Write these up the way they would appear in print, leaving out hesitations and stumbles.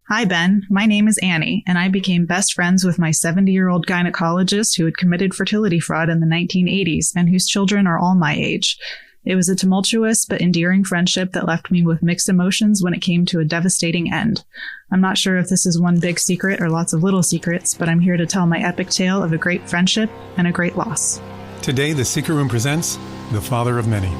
Hi, Ben. My name is Annie, and I became best friends with my 70-year-old gynecologist who had committed fertility fraud in the 1980s and whose children are all my age. It was a tumultuous but endearing friendship that left me with mixed emotions when it came to a devastating end. I'm not sure if this is one big secret or lots of little secrets, but I'm here to tell my epic tale of a great friendship and a great loss. Today, The Secret Room presents The Father of Many.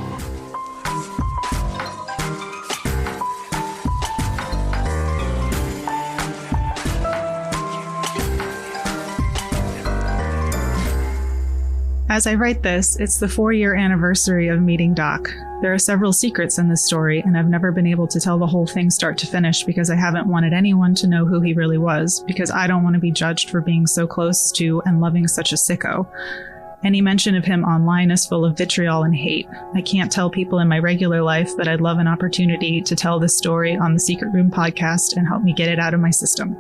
As I write this, it's the 4-year anniversary of meeting Doc. There are several secrets in this story, and I've never been able to tell the whole thing start to finish because I haven't wanted anyone to know who he really was, because I don't want to be judged for being so close to and loving such a sicko. Any mention of him online is full of vitriol and hate. I can't tell people in my regular life, but I'd love an opportunity to tell this story on the Secret Room podcast and help me get it out of my system.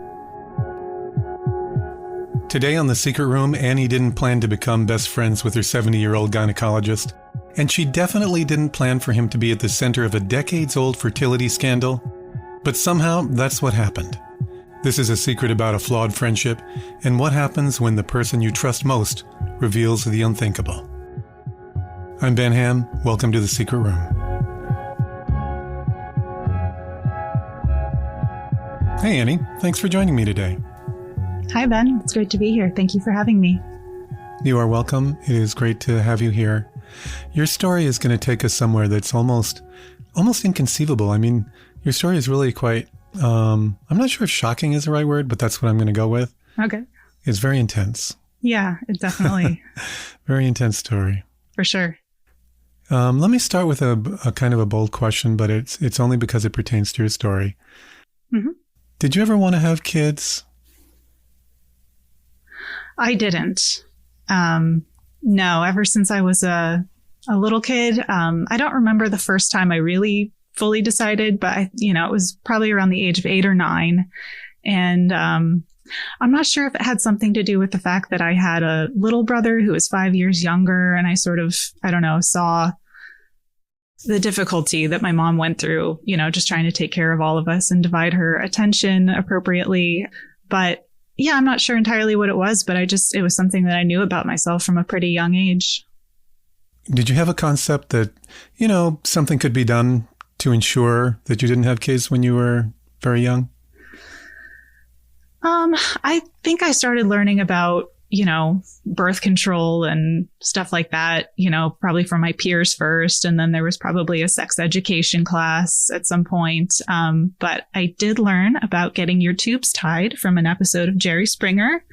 Today on The Secret Room, Annie didn't plan to become best friends with her 70-year-old gynecologist, and she definitely didn't plan for him to be at the center of a decades-old fertility scandal, but somehow that's what happened. This is a secret about a flawed friendship and what happens when the person you trust most reveals the unthinkable. I'm Ben Ham. Welcome to The Secret Room. Hey, Annie. Thanks for joining me today. Hi, Ben. It's great to be here. Thank you for having me. You are welcome. It is great to have you here. Your story is going to take us somewhere that's almost inconceivable. I mean, your story is really quite, I'm not sure if shocking is the right word, but that's what I'm going to go with. Okay. It's very intense. Yeah, it definitely. Very intense story. For sure. Let me start with a kind of a bold question, but it's only because it pertains to your story. Mm-hmm. Did you ever want to have kids? I didn't. No, ever since I was a little kid. I don't remember the first time I really fully decided, but it was probably around the age of 8 or 9. And I'm not sure if it had something to do with the fact that I had a little brother who was 5 years younger. And I sort of, saw the difficulty that my mom went through, just trying to take care of all of us and divide her attention appropriately. But yeah, I'm not sure entirely what it was, but it was something that I knew about myself from a pretty young age. Did you have a concept that, something could be done to ensure that you didn't have kids when you were very young? I think I started learning about, birth control and stuff like that, probably from my peers first. And then there was probably a sex education class at some point. But I did learn about getting your tubes tied from an episode of Jerry Springer.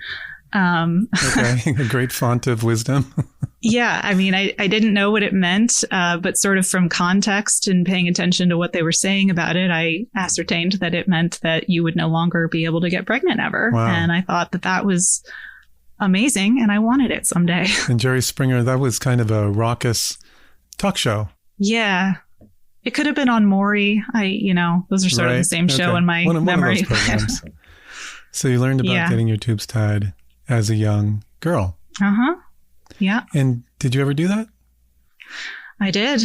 Okay, a great font of wisdom. Yeah, I mean, I didn't know what it meant, but sort of from context and paying attention to what they were saying about it, I ascertained that it meant that you would no longer be able to get pregnant ever. Wow. And I thought that was amazing, and I wanted it someday. And Jerry Springer, that was kind of a raucous talk show. Yeah. It could have been on Maury. Those are sort of the same show in my memory. One of those programs. So you learned about getting your tubes tied as a young girl. Uh-huh. Yeah. And did you ever do that? I did.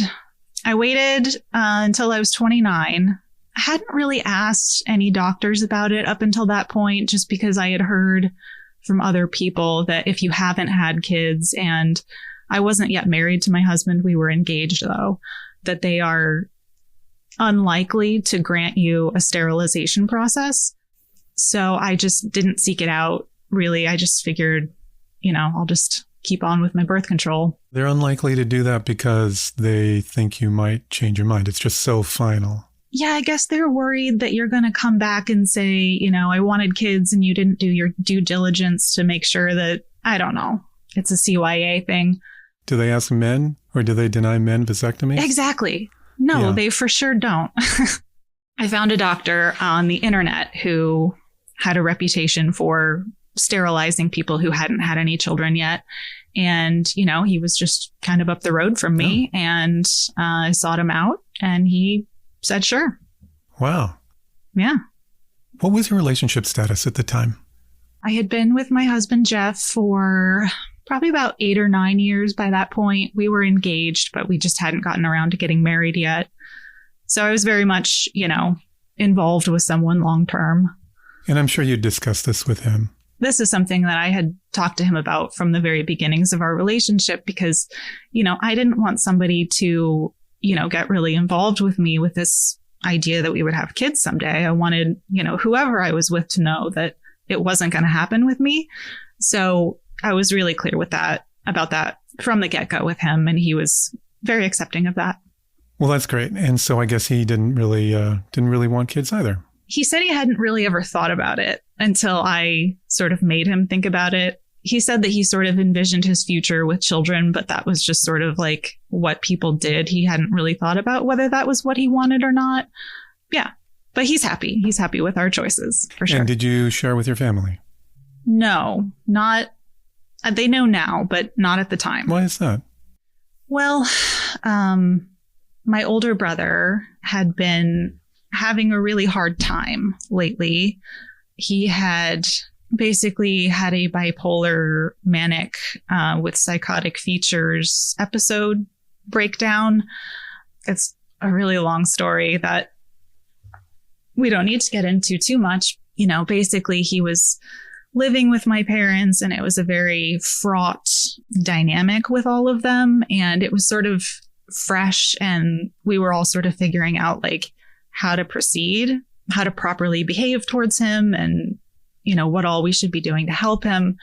I waited until I was 29. I hadn't really asked any doctors about it up until that point, just because I had heard from other people that if you haven't had kids, and I wasn't yet married to my husband, we were engaged though, that they are unlikely to grant you a sterilization process. So I just didn't seek it out, really. I just figured, I'll just keep on with my birth control. They're unlikely to do that because they think you might change your mind. It's just so final. Yeah, I guess they're worried that you're going to come back and say, I wanted kids and you didn't do your due diligence to make sure that, I don't know, it's a CYA thing. Do they ask men, or do they deny men vasectomies? Exactly. No, They for sure don't. I found a doctor on the internet who had a reputation for sterilizing people who hadn't had any children yet. And, he was just kind of up the road from me, and I sought him out, and he said, sure. Wow. Yeah. What was your relationship status at the time? I had been with my husband, Jeff, for probably about 8 or 9 years by that point. We were engaged, but we just hadn't gotten around to getting married yet. So I was very much, involved with someone long term. And I'm sure you discussed this with him. This is something that I had talked to him about from the very beginnings of our relationship because, I didn't want somebody to, get really involved with me with this idea that we would have kids someday. I wanted, whoever I was with to know that it wasn't going to happen with me. So I was really clear with that about that from the get-go with him. And he was very accepting of that. Well, that's great. And so I guess he didn't really want kids either. He said he hadn't really ever thought about it until I sort of made him think about it. He said that he sort of envisioned his future with children, but that was just sort of like what people did. He hadn't really thought about whether that was what he wanted or not. Yeah. But he's happy. He's happy with our choices, for sure. And did you share with your family? No, not. They know now, but not at the time. Why is that? Well, my older brother had been having a really hard time lately. He had basically had a bipolar manic with psychotic features episode breakdown. It's a really long story that we don't need to get into too much. Basically he was living with my parents and it was a very fraught dynamic with all of them. And it was sort of fresh and we were all sort of figuring out like how to proceed, how to properly behave towards him and, what all we should be doing to help him.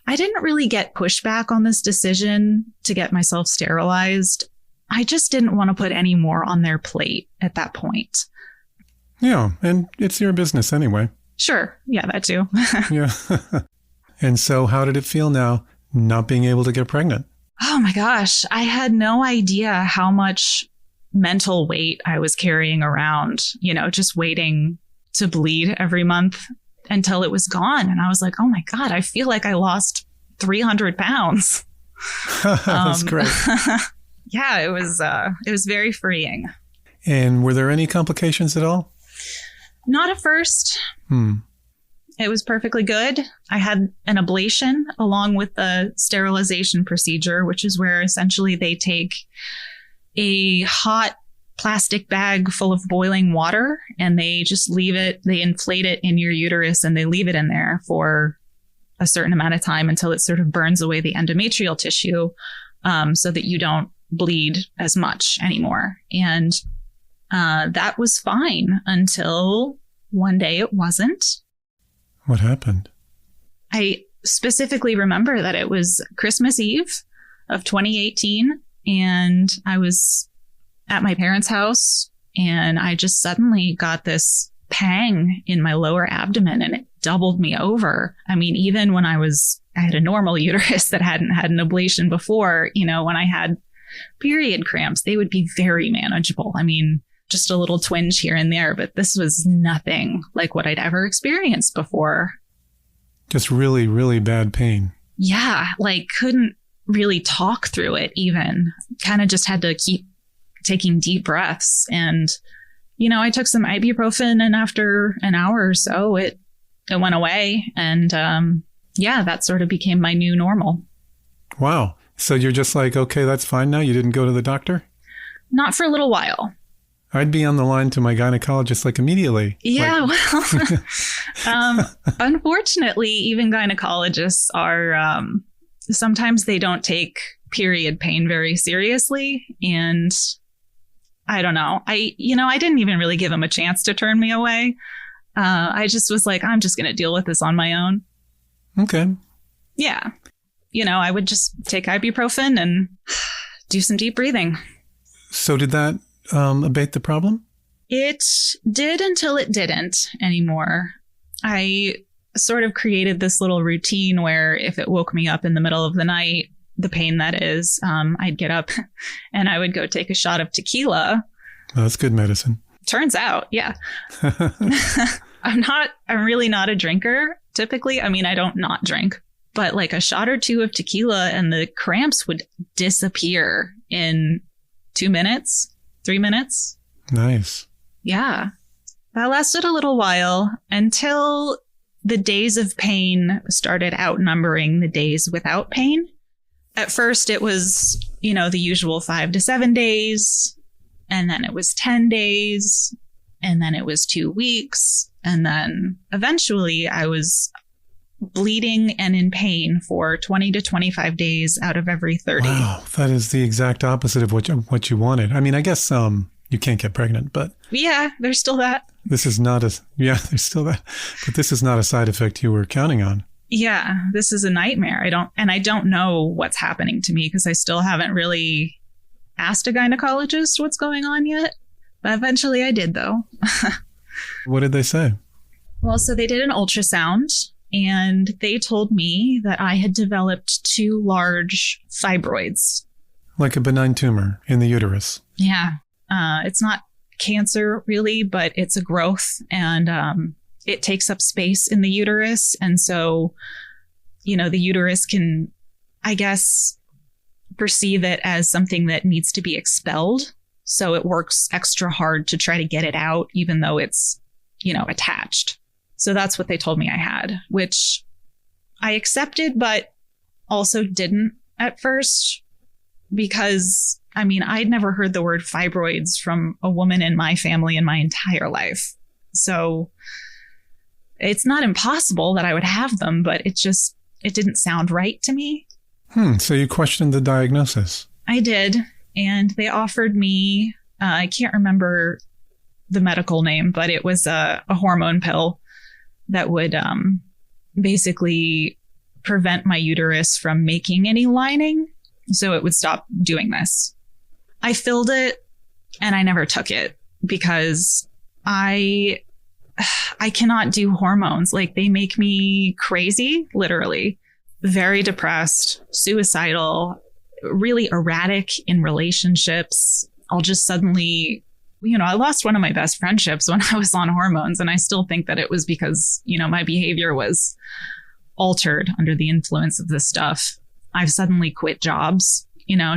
I didn't really get pushback on this decision to get myself sterilized. I just didn't want to put any more on their plate at that point. Yeah, and it's your business anyway. Sure. Yeah, that too. Yeah. And so how did it feel now not being able to get pregnant? Oh my gosh. I had no idea how much mental weight I was carrying around, just waiting to bleed every month until it was gone. And I was like, oh my God, I feel like I lost 300 pounds. That's great. Yeah, it was very freeing. And were there any complications at all? Not at first. It was perfectly good. I had an ablation along with the sterilization procedure, which is where essentially they take a hot plastic bag full of boiling water and they just leave it, they inflate it in your uterus and they leave it in there for a certain amount of time until it sort of burns away the endometrial tissue so that you don't bleed as much anymore. And that was fine until one day it wasn't. What happened? I specifically remember that it was Christmas Eve of 2018 and I was at my parents' house and I just suddenly got this pang in my lower abdomen and it doubled me over. I mean, even when I had a normal uterus that hadn't had an ablation before, when I had period cramps, they would be very manageable. I mean, just a little twinge here and there, but this was nothing like what I'd ever experienced before. Just really, really bad pain. Yeah, like couldn't really talk through it even. Kind of just had to keep taking deep breaths. And, I took some ibuprofen and after an hour or so, it went away. And that sort of became my new normal. Wow. So you're just like, okay, that's fine now? You didn't go to the doctor? Not for a little while. I'd be on the line to my gynecologist like immediately. Yeah, unfortunately, even gynecologists are, sometimes they don't take period pain very seriously. And I don't know. I didn't even really give him a chance to turn me away. I just was like, I'm just going to deal with this on my own. Okay. Yeah. I would just take ibuprofen and do some deep breathing. So did that abate the problem? It did until it didn't anymore. I sort of created this little routine where if it woke me up in the middle of the night, the pain that is, I'd get up and I would go take a shot of tequila. Oh, that's good medicine. Turns out, yeah. I'm really not a drinker typically. I mean, I don't not drink, but like a shot or two of tequila and the cramps would disappear in 2 minutes. 3 minutes. Nice. Yeah. That lasted a little while until the days of pain started outnumbering the days without pain. At first, it was, the usual 5 to 7 days. And then it was 10 days. And then it was 2 weeks. And then eventually I was bleeding and in pain for 20 to 25 days out of every 30. Wow, that is the exact opposite of what you wanted. I mean, I guess you can't get pregnant, but yeah, there's still that. This is not there's still that, but this is not a side effect you were counting on. Yeah, this is a nightmare. I don't know what's happening to me because I still haven't really asked a gynecologist what's going on yet. But eventually I did, though. What did they say? Well, so they did an ultrasound and they told me that I had developed 2 large fibroids. Like a benign tumor in the uterus. Yeah. It's not cancer really, but it's a growth and it takes up space in the uterus. And so, the uterus can, I guess, perceive it as something that needs to be expelled. So it works extra hard to try to get it out, even though it's, attached. So that's what they told me I had, which I accepted, but also didn't at first because, I'd never heard the word fibroids from a woman in my family in my entire life. So it's not impossible that I would have them, but it didn't sound right to me. So you questioned the diagnosis? I did. And they offered me, I can't remember the medical name, but it was a hormone pill that would basically prevent my uterus from making any lining. So it would stop doing this. I filled it and I never took it because I cannot do hormones. Like they make me crazy, literally. Very depressed, suicidal, really erratic in relationships. I'll just suddenly, I lost one of my best friendships when I was on hormones. And I still think that it was because, my behavior was altered under the influence of this stuff. I've suddenly quit jobs,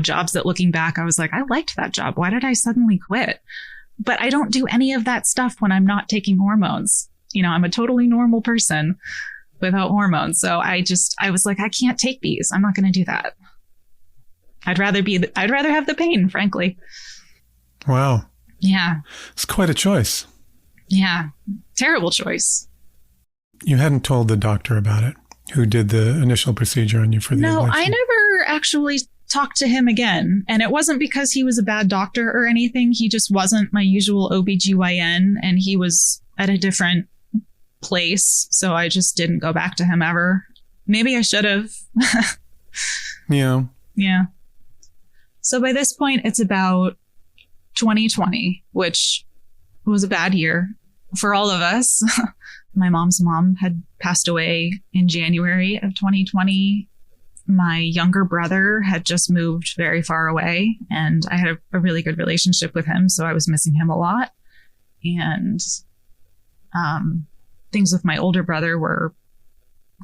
jobs that looking back, I was like, I liked that job. Why did I suddenly quit? But I don't do any of that stuff when I'm not taking hormones. I'm a totally normal person without hormones. So I was like, I can't take these. I'm not going to do that. I'd rather have the pain, frankly. Wow. Yeah. It's quite a choice. Yeah. Terrible choice. You hadn't told the doctor about it, who did the initial procedure on you for the No, ablation. I never actually talked to him again. And it wasn't because he was a bad doctor or anything. He just wasn't my usual OBGYN and he was at a different place. So I just didn't go back to him ever. Maybe I should have. Yeah. Yeah. So by this point, it's about 2020, which was a bad year for all of us. My mom's mom had passed away in January of 2020. My younger brother had just moved very far away and I had a really good relationship with him. So I was missing him a lot. And things with my older brother were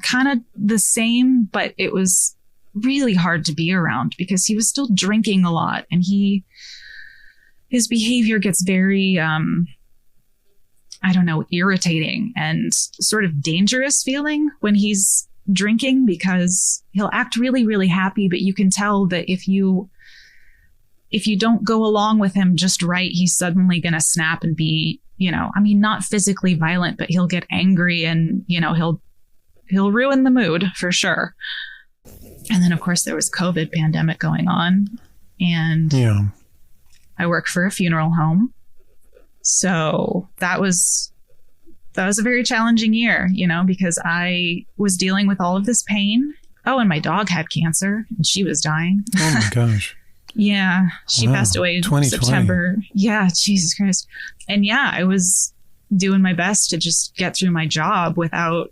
kind of the same, but it was really hard to be around because he was still drinking a lot and his behavior gets very, irritating and sort of dangerous feeling when he's drinking because he'll act really, really happy, but you can tell that if you don't go along with him just right, he's suddenly going to snap and be, not physically violent, but he'll get angry and, he'll ruin the mood for sure. And then of course there was COVID pandemic going on and I work for a funeral home. So that was a very challenging year, because I was dealing with all of this pain. Oh, and my dog had cancer and she was dying. Oh my gosh. Yeah. She passed away in September. Yeah. Jesus Christ. And yeah, I was doing my best to just get through my job without,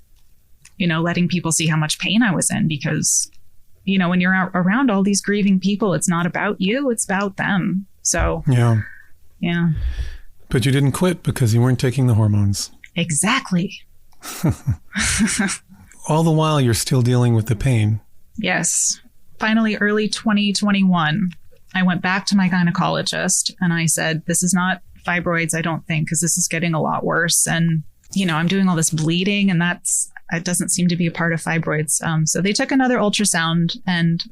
letting people see how much pain I was in because, when you're around all these grieving people, it's not about you, it's about them. So, yeah. But you didn't quit because you weren't taking the hormones. Exactly. All the while you're still dealing with the pain. Yes. Finally, early 2021, I went back to my gynecologist and I said, this is not fibroids, I don't think, because this is getting a lot worse. And, I'm doing all this bleeding and it doesn't seem to be a part of fibroids. So they took another ultrasound. And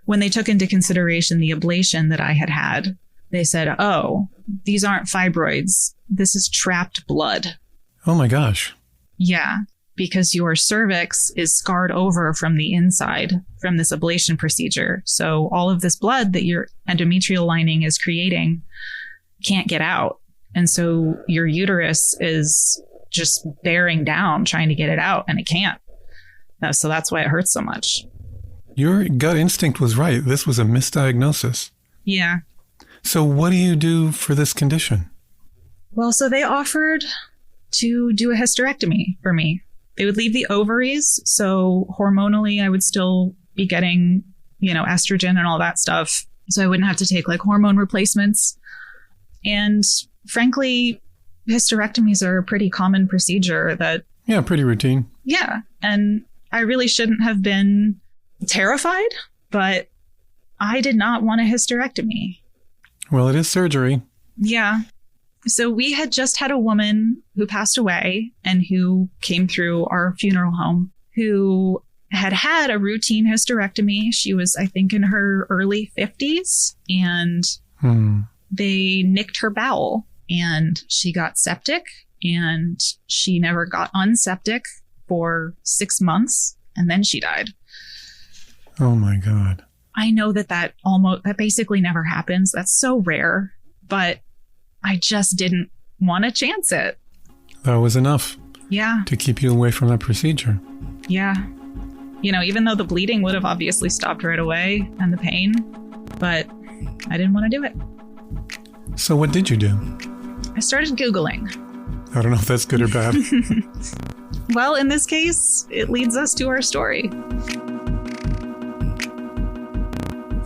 when they took into consideration the ablation that I had, they said, oh, these aren't fibroids. This is trapped blood. Oh my gosh. Yeah, because your cervix is scarred over from the inside from this ablation procedure. So all of this blood that your endometrial lining is creating can't get out. And so your uterus is just bearing down, trying to get it out, and it can't. So that's why it hurts so much. Your gut instinct was right. This was a misdiagnosis. Yeah. So what do you do for this condition? Well, so they offered to do a hysterectomy for me. They would leave the ovaries. So hormonally, I would still be getting, estrogen and all that stuff. So I wouldn't have to take like hormone replacements. And frankly, hysterectomies are a pretty common procedure that... Yeah, pretty routine. Yeah. And I really shouldn't have been terrified, but I did not want a hysterectomy. Well, it is surgery. Yeah. So we had just had a woman who passed away and who came through our funeral home who had had a routine hysterectomy. She was, I think, in her early 50s, and they nicked her bowel and she got septic, and she never got unseptic for 6 months, and then she died. Oh my God. I know that basically never happens. That's so rare, but I just didn't want to chance it. That was enough. Yeah. To keep you away from that procedure. Yeah. Even though the bleeding would have obviously stopped right away and the pain, but I didn't want to do it. So what did you do? I started Googling. I don't know if that's good or bad. Well, in this case, it leads us to our story.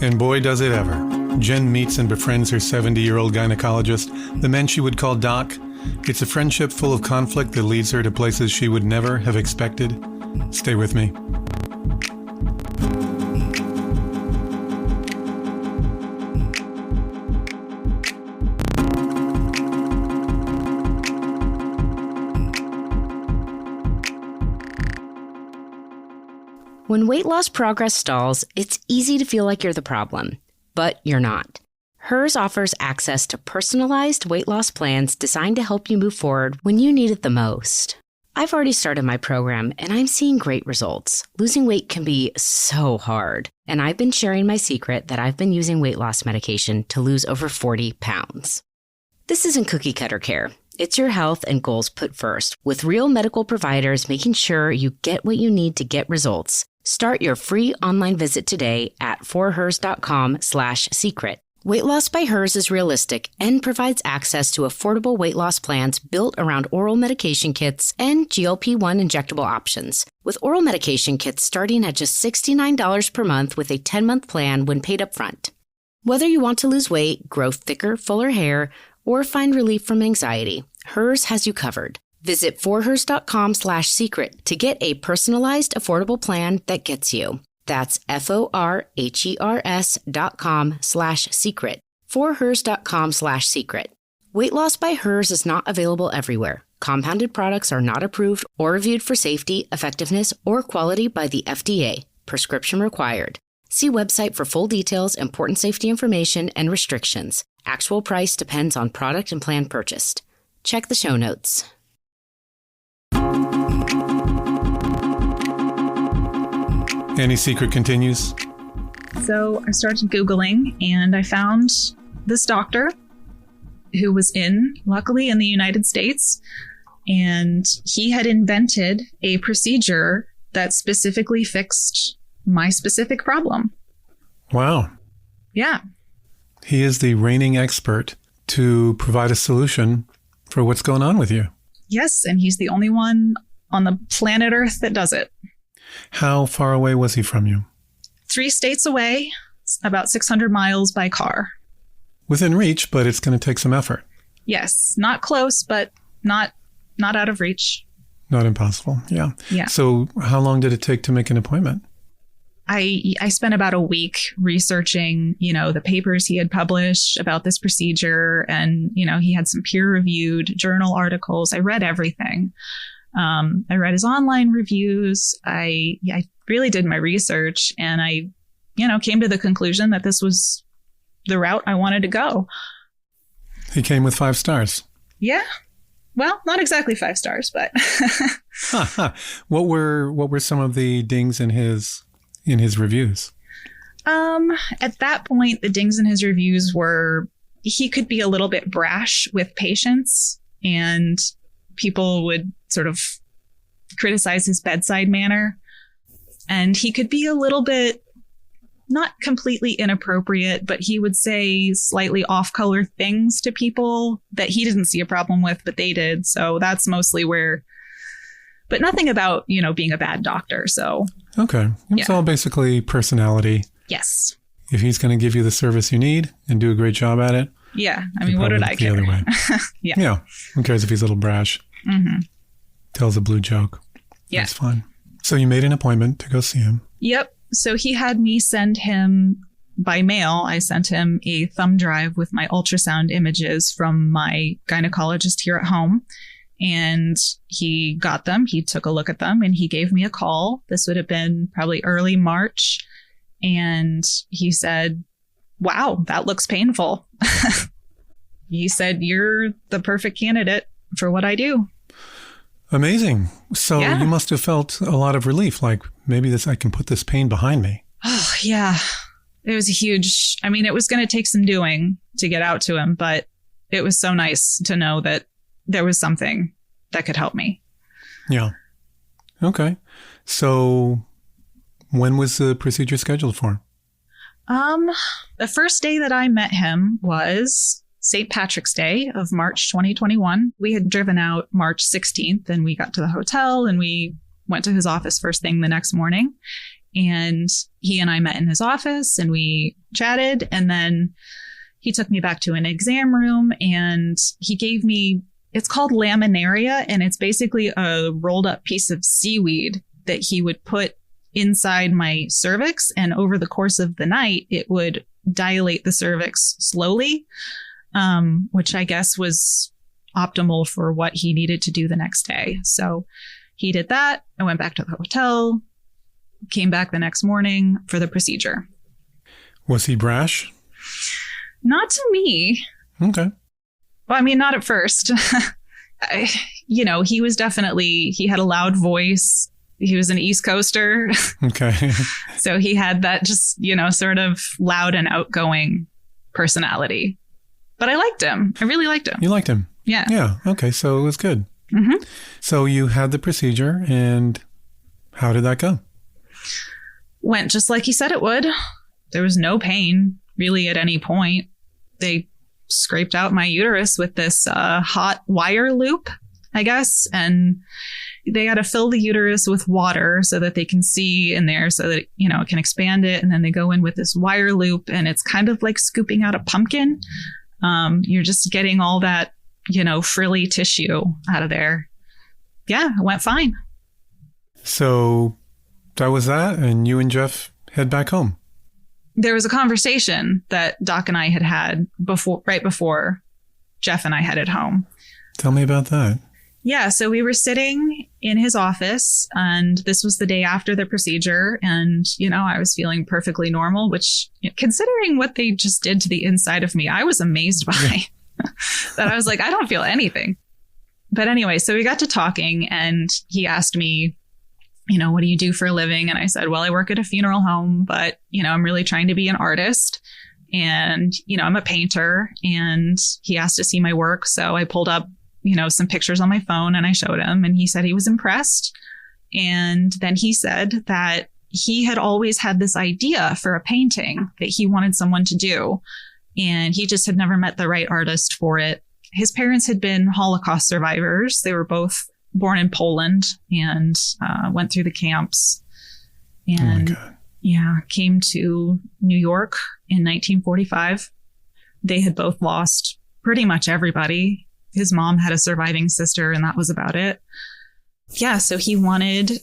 And boy, does it ever. Jen meets and befriends her 70-year-old gynecologist, the man she would call Doc. It's a friendship full of conflict that leads her to places she would never have expected. Stay with me. When weight loss progress stalls, it's easy to feel like you're the problem, but you're not. Hers offers access to personalized weight loss plans designed to help you move forward when you need it the most. I've already started my program and I'm seeing great results. Losing weight can be so hard, and I've been sharing my secret that I've been using weight loss medication to lose over 40 pounds. This isn't cookie cutter care. It's your health and goals put first, with real medical providers making sure you get what you need to get results. Start your free online visit today at forhers.com/secret. Weight Loss by Hers is realistic and provides access to affordable weight loss plans built around oral medication kits and GLP-1 injectable options, with oral medication kits starting at just $69 per month with a 10-month plan when paid up front. Whether you want to lose weight, grow thicker, fuller hair, or find relief from anxiety, Hers has you covered. Visit forhers.com/secret to get a personalized, affordable plan that gets you. That's forhers.com/secret. forhers.com/secret. Weight Loss by Hers is not available everywhere. Compounded products are not approved or reviewed for safety, effectiveness, or quality by the FDA. Prescription required. See website for full details, important safety information, and restrictions. Actual price depends on product and plan purchased. Check the show notes. Annie's secret continues. So I started Googling and I found this doctor who was luckily in the United States, and he had invented a procedure that specifically fixed my specific problem. Wow. Yeah. He is the reigning expert to provide a solution for what's going on with you. Yes, and he's the only one on the planet Earth that does it. How far away was he from you? 3 states away, about 600 miles by car. Within reach, but it's going to take some effort. Yes, not close, but not out of reach. Not impossible, yeah. Yeah. So how long did it take to make an appointment? I spent about a week researching, the papers he had published about this procedure. And, he had some peer-reviewed journal articles. I read everything. I read his online reviews. I really did my research, and I, came to the conclusion that this was the route I wanted to go. He came with 5 stars. Yeah. Well, not exactly 5 stars, but What were some of the dings in his reviews? At that point, the dings in his reviews were he could be a little bit brash with patients, and people would sort of criticize his bedside manner. And he could be a little bit not completely inappropriate, but he would say slightly off-color things to people that he didn't see a problem with, but they did. So that's mostly where, but nothing about, being a bad doctor. So. Okay. It's all basically personality. Yes. If he's going to give you the service you need and do a great job at it. Yeah. I mean, what did I care? The other way. Yeah. Yeah. Who cares if he's a little brash? Mm-hmm. Tells a blue joke. Yeah. That's fine. So you made an appointment to go see him. Yep. So he had me send him by mail. I sent him a thumb drive with my ultrasound images from my gynecologist here at home. And he got them. He took a look at them and he gave me a call. This would have been probably early March. And he said, wow, that looks painful. He said, you're the perfect candidate for what I do. Amazing. So you must have felt a lot of relief, like maybe I can put this pain behind me. Oh, yeah. It was it was going to take some doing to get out to him, but it was so nice to know that there was something that could help me. Yeah. Okay. So when was the procedure scheduled for? The first day that I met him was St. Patrick's Day of March 2021. We had driven out March 16th and we got to the hotel and we went to his office first thing the next morning. And he and I met in his office and we chatted. And then he took me back to an exam room and he gave me, it's called laminaria. And it's basically a rolled up piece of seaweed that he would put inside my cervix. And over the course of the night, it would dilate the cervix slowly. Which I guess was optimal for what he needed to do the next day. So he did that. I went back to the hotel, came back the next morning for the procedure. Was he brash? Not to me. Okay. Well, I mean, not at first. He was he had a loud voice. He was an East Coaster. Okay. So he had that just, sort of loud and outgoing personality. But I liked him. I really liked him. You liked him? Yeah. Yeah. Okay. So it was good. Mm-hmm. So you had the procedure and how did that go? Went just like he said it would. There was no pain really at any point. They scraped out my uterus with this hot wire loop, I guess. And they got to fill the uterus with water so that they can see in there so that, it can expand it. And then they go in with this wire loop and it's kind of like scooping out a pumpkin. You're just getting all that, frilly tissue out of there. Yeah, it went fine. So that was that. And you and Jeff head back home. There was a conversation that Doc and I had right before Jeff and I headed home. Tell me about that. Yeah. So we were sitting in his office and this was the day after the procedure. And, I was feeling perfectly normal, which considering what they just did to the inside of me, I was amazed by that. I was like, I don't feel anything. But anyway, so we got to talking and he asked me, what do you do for a living? And I said, well, I work at a funeral home, but, I'm really trying to be an artist and, I'm a painter. And he asked to see my work. So I pulled up some pictures on my phone and I showed him and he said he was impressed. And then he said that he had always had this idea for a painting that he wanted someone to do. And he just had never met the right artist for it. His parents had been Holocaust survivors. They were both born in Poland and went through the camps and came to New York in 1945. They had both lost pretty much everybody. His mom had a surviving sister and that was about it. Yeah, so he wanted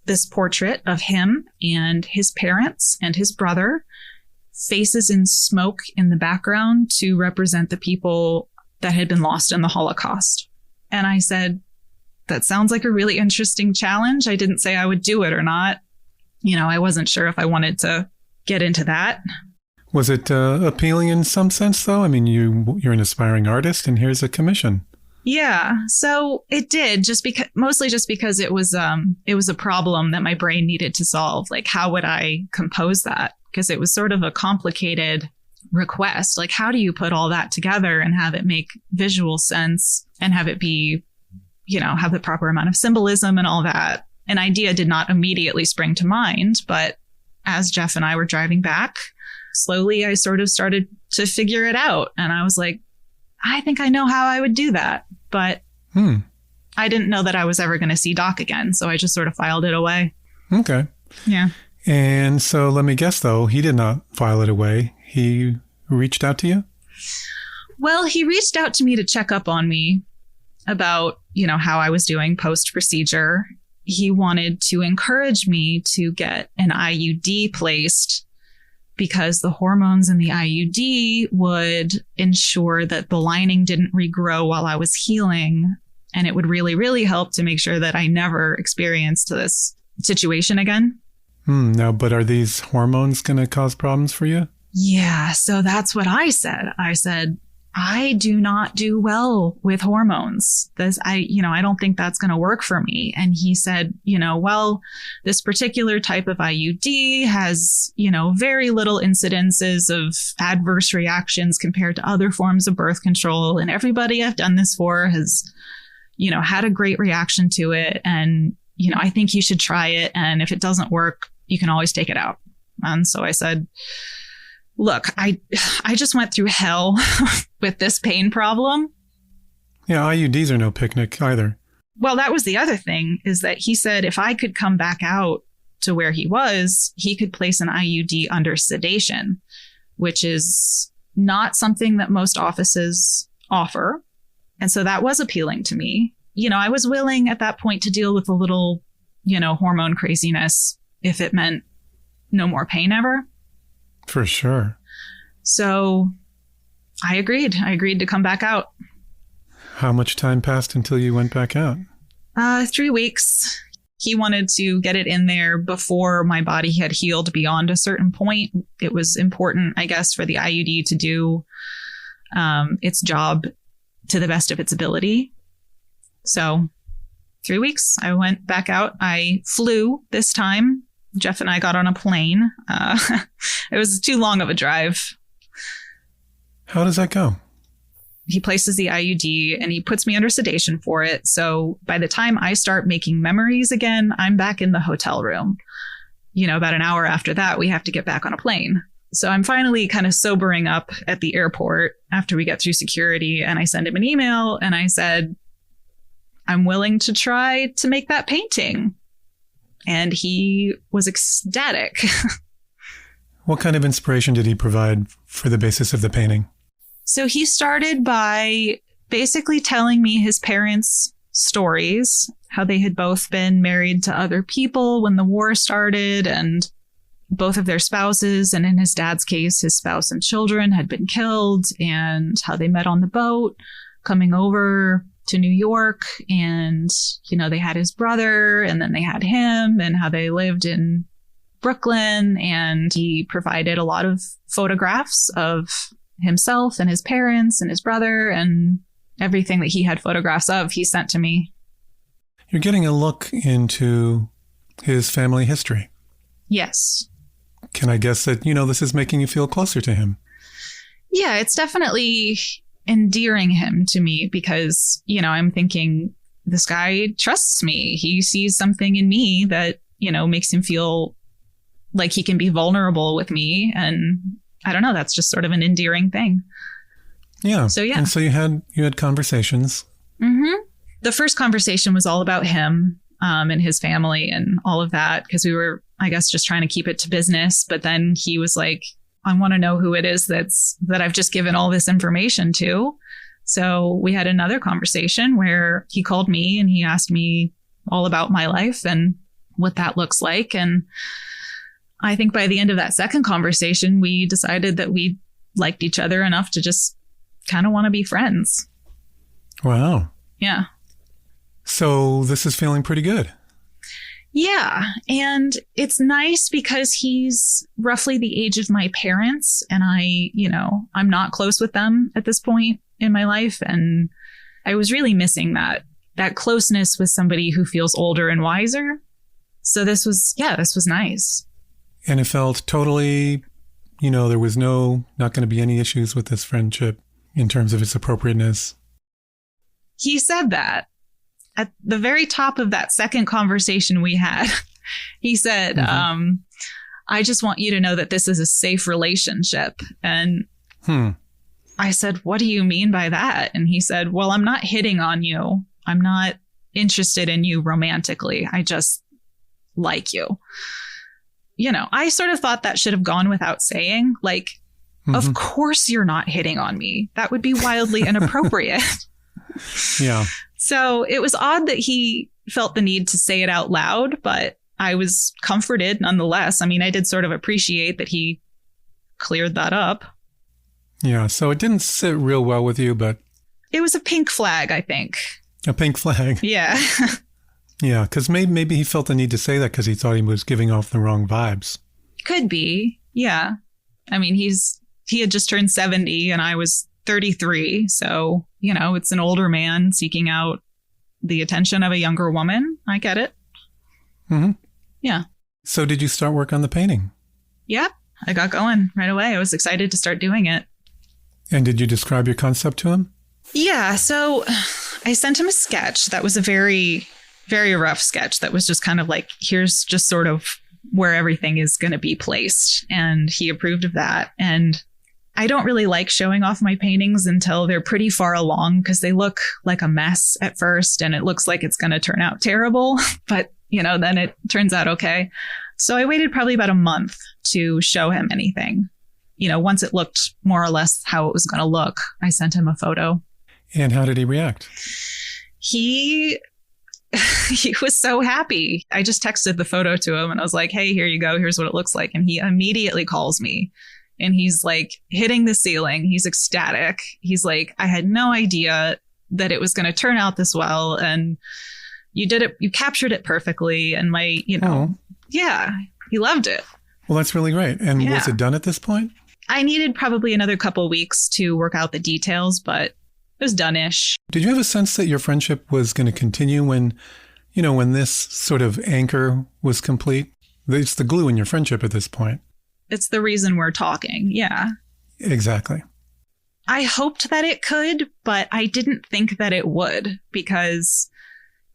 this portrait of him and his parents and his brother, faces in smoke in the background to represent the people that had been lost in the Holocaust. And I said, that sounds like a really interesting challenge. I didn't say I would do it or not. I wasn't sure if I wanted to get into that. Was it appealing in some sense, though? I mean, you're an aspiring artist, and here's a commission. Yeah. So it did, mostly just because it was a problem that my brain needed to solve. Like, how would I compose that? Because it was sort of a complicated request. Like, how do you put all that together and have it make visual sense and have it be, have the proper amount of symbolism and all that? An idea did not immediately spring to mind, but as Jeff and I were driving back, slowly I sort of started to figure it out. And I was like, I think I know how I would do that. But I didn't know that I was ever going to see Doc again. So I just sort of filed it away. Okay. Yeah. And so let me guess, though, he did not file it away. He reached out to you? Well, he reached out to me to check up on me about, how I was doing post-procedure. He wanted to encourage me to get an IUD placed because the hormones in the IUD would ensure that the lining didn't regrow while I was healing. And it would really, really help to make sure that I never experienced this situation again. Now, but are these hormones going to cause problems for you? Yeah, so that's what I said. I said, I do not do well with hormones. I don't think that's going to work for me. And he said, well, this particular type of IUD has, very little incidences of adverse reactions compared to other forms of birth control. And everybody I've done this for has, had a great reaction to it. And, I think you should try it. And if it doesn't work, you can always take it out. And so I said, look, I just went through hell with this pain problem. Yeah, IUDs are no picnic either. Well, that was the other thing, is that he said if I could come back out to where he was, he could place an IUD under sedation, which is not something that most offices offer. And so that was appealing to me. I was willing at that point to deal with a little, hormone craziness if it meant no more pain ever. For sure. So I agreed. I agreed to come back out. How much time passed until you went back out? 3 weeks. He wanted to get it in there before my body had healed beyond a certain point. It was important, I guess, for the IUD to do its job to the best of its ability. So 3 weeks, I went back out. I flew this time. Jeff and I got on a plane. It was too long of a drive. How does that go? He places the IUD and he puts me under sedation for it. So by the time I start making memories again, I'm back in the hotel room. About an hour after that, we have to get back on a plane. So I'm finally kind of sobering up at the airport after we get through security. And I send him an email and I said, I'm willing to try to make that painting. And he was ecstatic. What kind of inspiration did he provide for the basis of the painting? So he started by basically telling me his parents' stories, how they had both been married to other people when the war started, and both of their spouses, and in his dad's case, his spouse and children had been killed, and how they met on the boat coming over to New York. And, they had his brother and then they had him, and how they lived in Brooklyn. And he provided a lot of photographs of himself and his parents and his brother, and everything that he had photographs of, he sent to me. You're getting a look into his family history. Yes. Can I guess that, this is making you feel closer to him? Yeah, it's definitely endearing him to me because, I'm thinking this guy trusts me. He sees something in me that, makes him feel like he can be vulnerable with me. And I don't know, that's just sort of an endearing thing. Yeah. So, yeah. And so you had conversations. Mm-hmm. The first conversation was all about him and his family and all of that, because we were, I guess, just trying to keep it to business. But then he was like, I want to know who it is that I've just given all this information to. So we had another conversation where he called me and he asked me all about my life and what that looks like. And I think by the end of that second conversation, we decided that we liked each other enough to just kind of want to be friends. Wow. Yeah. So this is feeling pretty good. Yeah. And it's nice because he's roughly the age of my parents. And I'm not close with them at this point in my life. And I was really missing that closeness with somebody who feels older and wiser. So this was nice. And it felt totally, there was not going to be any issues with this friendship in terms of its appropriateness. He said that at the very top of that second conversation we had. He said, I just want you to know that this is a safe relationship. And I said, what do you mean by that? And he said, well, I'm not hitting on you. I'm not interested in you romantically. I just like you. I sort of thought that should have gone without saying. Like, of course you're not hitting on me. That would be wildly inappropriate. Yeah. So it was odd that he felt the need to say it out loud, but I was comforted nonetheless. I mean, I did sort of appreciate that he cleared that up. Yeah. So it didn't sit real well with you, but it was a pink flag, I think. A pink flag. Yeah. Yeah. Because maybe he felt the need to say that because he thought he was giving off the wrong vibes. Could be. Yeah. I mean, he had just turned 70 and I was 33. So, it's an older man seeking out the attention of a younger woman. I get it. Mm-hmm. Yeah. So did you start work on the painting? Yeah, I got going right away. I was excited to start doing it. And did you describe your concept to him? Yeah. So I sent him a sketch that was a very, very rough sketch that was just kind of like, here's just sort of where everything is going to be placed. And he approved of that. And I don't really like showing off my paintings until they're pretty far along because they look like a mess at first and it looks like it's going to turn out terrible. But, then it turns out okay. So I waited probably about a month to show him anything. Once it looked more or less how it was going to look, I sent him a photo. And how did he react? He was so happy. I just texted the photo to him and I was like, hey, here you go. Here's what it looks like. And he immediately calls me. And he's like hitting the ceiling. He's ecstatic. He's like, I had no idea that it was going to turn out this well. And you did it. You captured it perfectly. And yeah, he loved it. Well, that's really great. And was it done at this point? I needed probably another couple of weeks to work out the details, but it was done-ish. Did you have a sense that your friendship was going to continue when this sort of anchor was complete? It's the glue in your friendship at this point. It's the reason we're talking. Yeah. Exactly. I hoped that it could, but I didn't think that it would because,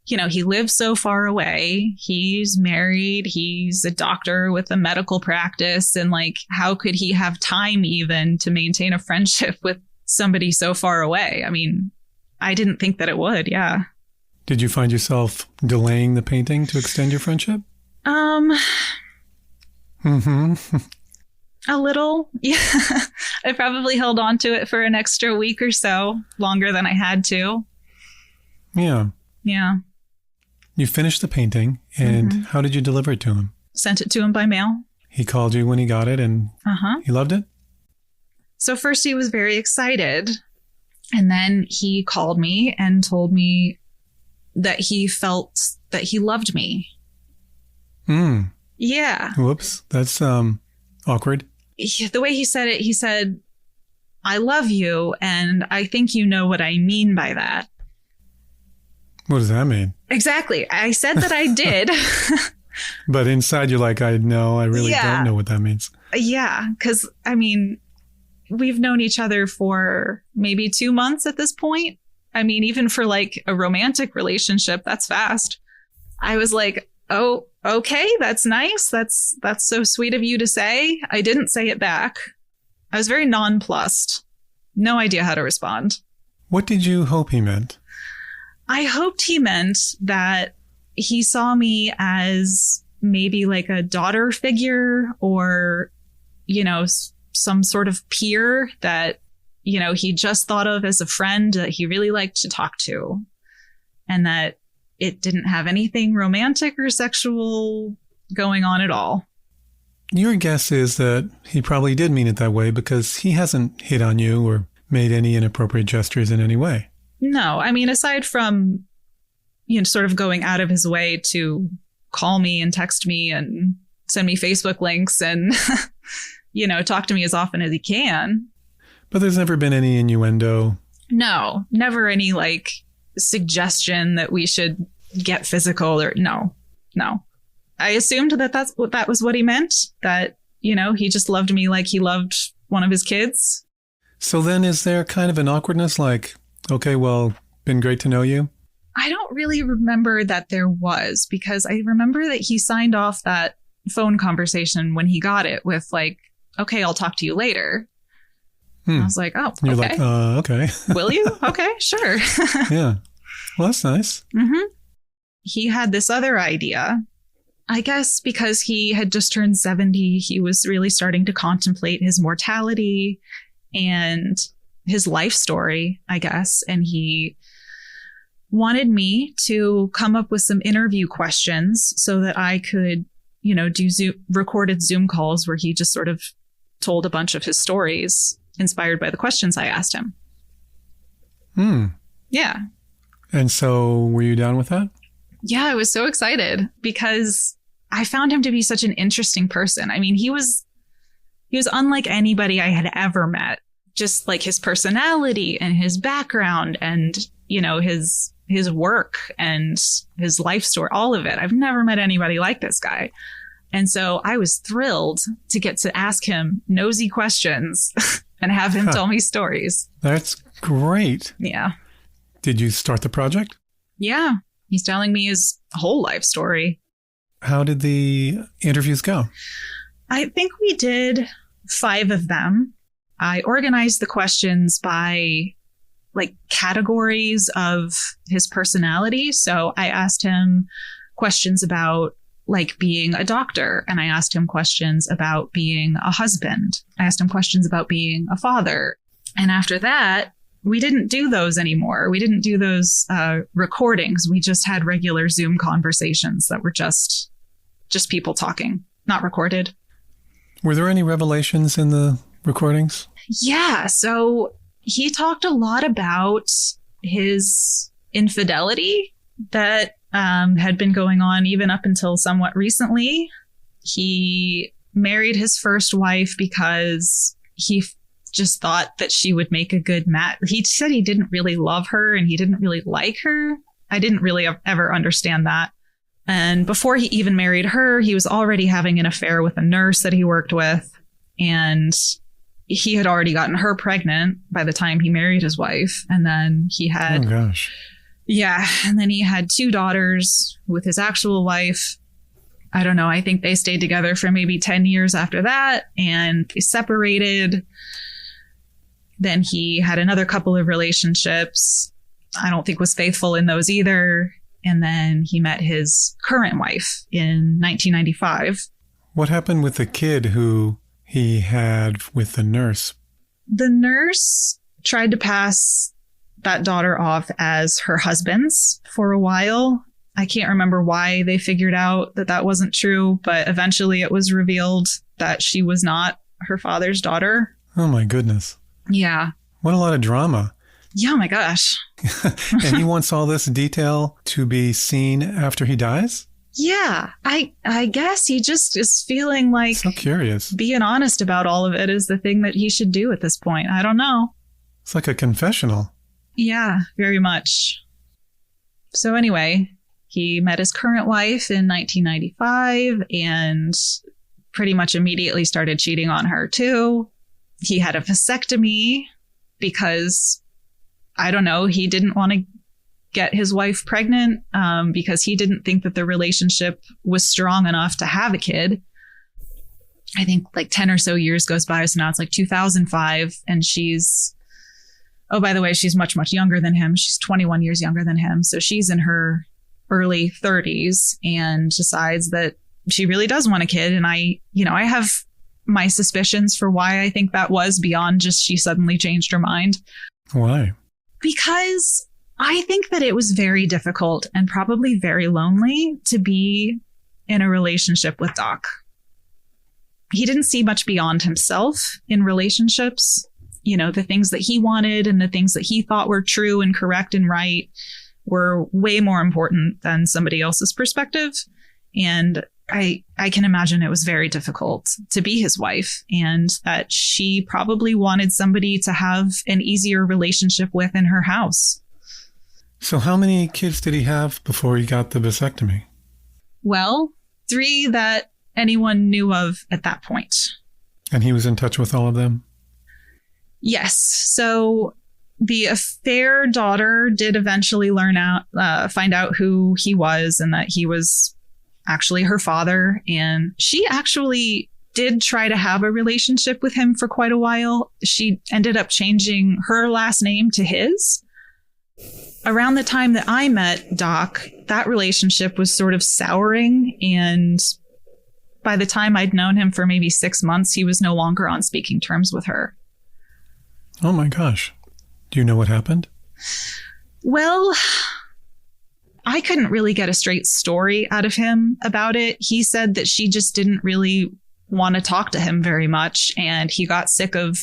he lives so far away. He's married. He's a doctor with a medical practice. And how could he have time even to maintain a friendship with somebody so far away? I mean, I didn't think that it would. Yeah. Did you find yourself delaying the painting to extend your friendship? A little. Yeah. I probably held on to it for an extra week or so, longer than I had to. Yeah. Yeah. You finished the painting, and how did you deliver it to him? Sent it to him by mail. He called you when he got it, and he loved it? So first he was very excited, and then he called me and told me that he felt that he loved me. Yeah. Whoops. That's awkward. The way he said it, he said, I love you, and I think you know what I mean by that. What does that mean? Exactly. I said that I did. But inside you're like, I really don't know what that means. Yeah. Because, I mean, we've known each other for maybe 2 months at this point. I mean, even for a romantic relationship, that's fast. I was like, oh, okay, that's nice. That's so sweet of you to say. I didn't say it back. I was very nonplussed. No idea how to respond. What did you hope he meant? I hoped he meant that he saw me as maybe a daughter figure or, some sort of peer that, he just thought of as a friend that he really liked to talk to. And that it didn't have anything romantic or sexual going on at all. Your guess is that he probably did mean it that way because he hasn't hit on you or made any inappropriate gestures in any way. No, I mean, aside from, sort of going out of his way to call me and text me and send me Facebook links and, talk to me as often as he can. But there's never been any innuendo. No, never any suggestion that we should get physical or no. I assumed that that was what he meant, that, he just loved me like he loved one of his kids. So then is there kind of an awkwardness like, okay, well, been great to know you? I don't really remember that there was, because I remember that he signed off that phone conversation when he got it with like, okay, I'll talk to you later. I was like, oh, You're okay. like, okay. Will you? Okay, sure. Yeah. Well, that's nice. Mm-hmm. He had this other idea. I guess because he had just turned 70, he was really starting to contemplate his mortality and his life story, I guess. And he wanted me to come up with some interview questions so that I could, do recorded Zoom calls where he just sort of told a bunch of his stories inspired by the questions I asked him. Yeah. And so were you down with that? Yeah, I was so excited because I found him to be such an interesting person. I mean, he was unlike anybody I had ever met. Just like his personality and his background and, his work and his life story, all of it. I've never met anybody like this guy. And so I was thrilled to get to ask him nosy questions and have him tell me stories. That's great. Yeah. Did you start the project? Yeah. He's telling me his whole life story. How did the interviews go? I think we did 5 of them. I organized the questions by like categories of his personality. So I asked him questions about like being a doctor, and I asked him questions about being a husband. I asked him questions about being a father. And after that, we didn't do those anymore. We didn't do those recordings. We just had regular Zoom conversations that were just people talking, not recorded. Were there any revelations in the recordings? Yeah. So he talked a lot about his infidelity that had been going on even up until somewhat recently. He married his first wife because he just thought that she would make a good match. He said he didn't really love her and he didn't really like her. I didn't really ever understand that. And before he even married her, he was already having an affair with a nurse that he worked with. And he had already gotten her pregnant by the time he married his wife. And then he had... Oh, gosh. Yeah. And then he had 2 daughters with his actual wife. I don't know. I think they stayed together for maybe 10 years after that. And they separated. Then he had another couple of relationships. I don't think was faithful in those either. And then he met his current wife in 1995. What happened with the kid who he had with the nurse? The nurse tried to pass that daughter off as her husband's for a while. I can't remember why they figured out that that wasn't true, but eventually it was revealed that she was not her father's daughter. Oh, my goodness. Yeah. What a lot of drama. Yeah, oh my gosh. And he wants all this detail to be seen after he dies? Yeah, I guess he just is feeling like So curious. being honest about all of it is the thing that he should do at this point. I don't know. It's like a confessional. Yeah, very much. So anyway, he met his current wife in 1995 and pretty much immediately started cheating on her too. He had a vasectomy because, I don't know, he didn't want to get his wife pregnant because he didn't think that the relationship was strong enough to have a kid. I think like 10 or so years goes by. So now it's like 2005 and she's, oh, by the way, she's much, much younger than him. She's 21 years younger than him. So she's in her early 30s and decides that she really does want a kid. And I have my suspicions for why I think that was beyond just she suddenly changed her mind. Why? Because I think that it was very difficult and probably very lonely to be in a relationship with Doc. He didn't see much beyond himself in relationships. You know, the things that he wanted and the things that he thought were true and correct and right were way more important than somebody else's perspective. And I can imagine it was very difficult to be his wife and that she probably wanted somebody to have an easier relationship with in her house. So how many kids did he have before he got the vasectomy? Well, 3 that anyone knew of at that point. And he was in touch with all of them? Yes. So the affair daughter did eventually find out who he was and that he was actually her father. And she actually did try to have a relationship with him for quite a while. She ended up changing her last name to his. Around the time that I met Doc, that relationship was sort of souring. And by the time I'd known him for maybe 6 months, he was no longer on speaking terms with her. Oh my gosh. Do you know what happened? Well, I couldn't really get a straight story out of him about it. He said that she just didn't really want to talk to him very much, and he got sick of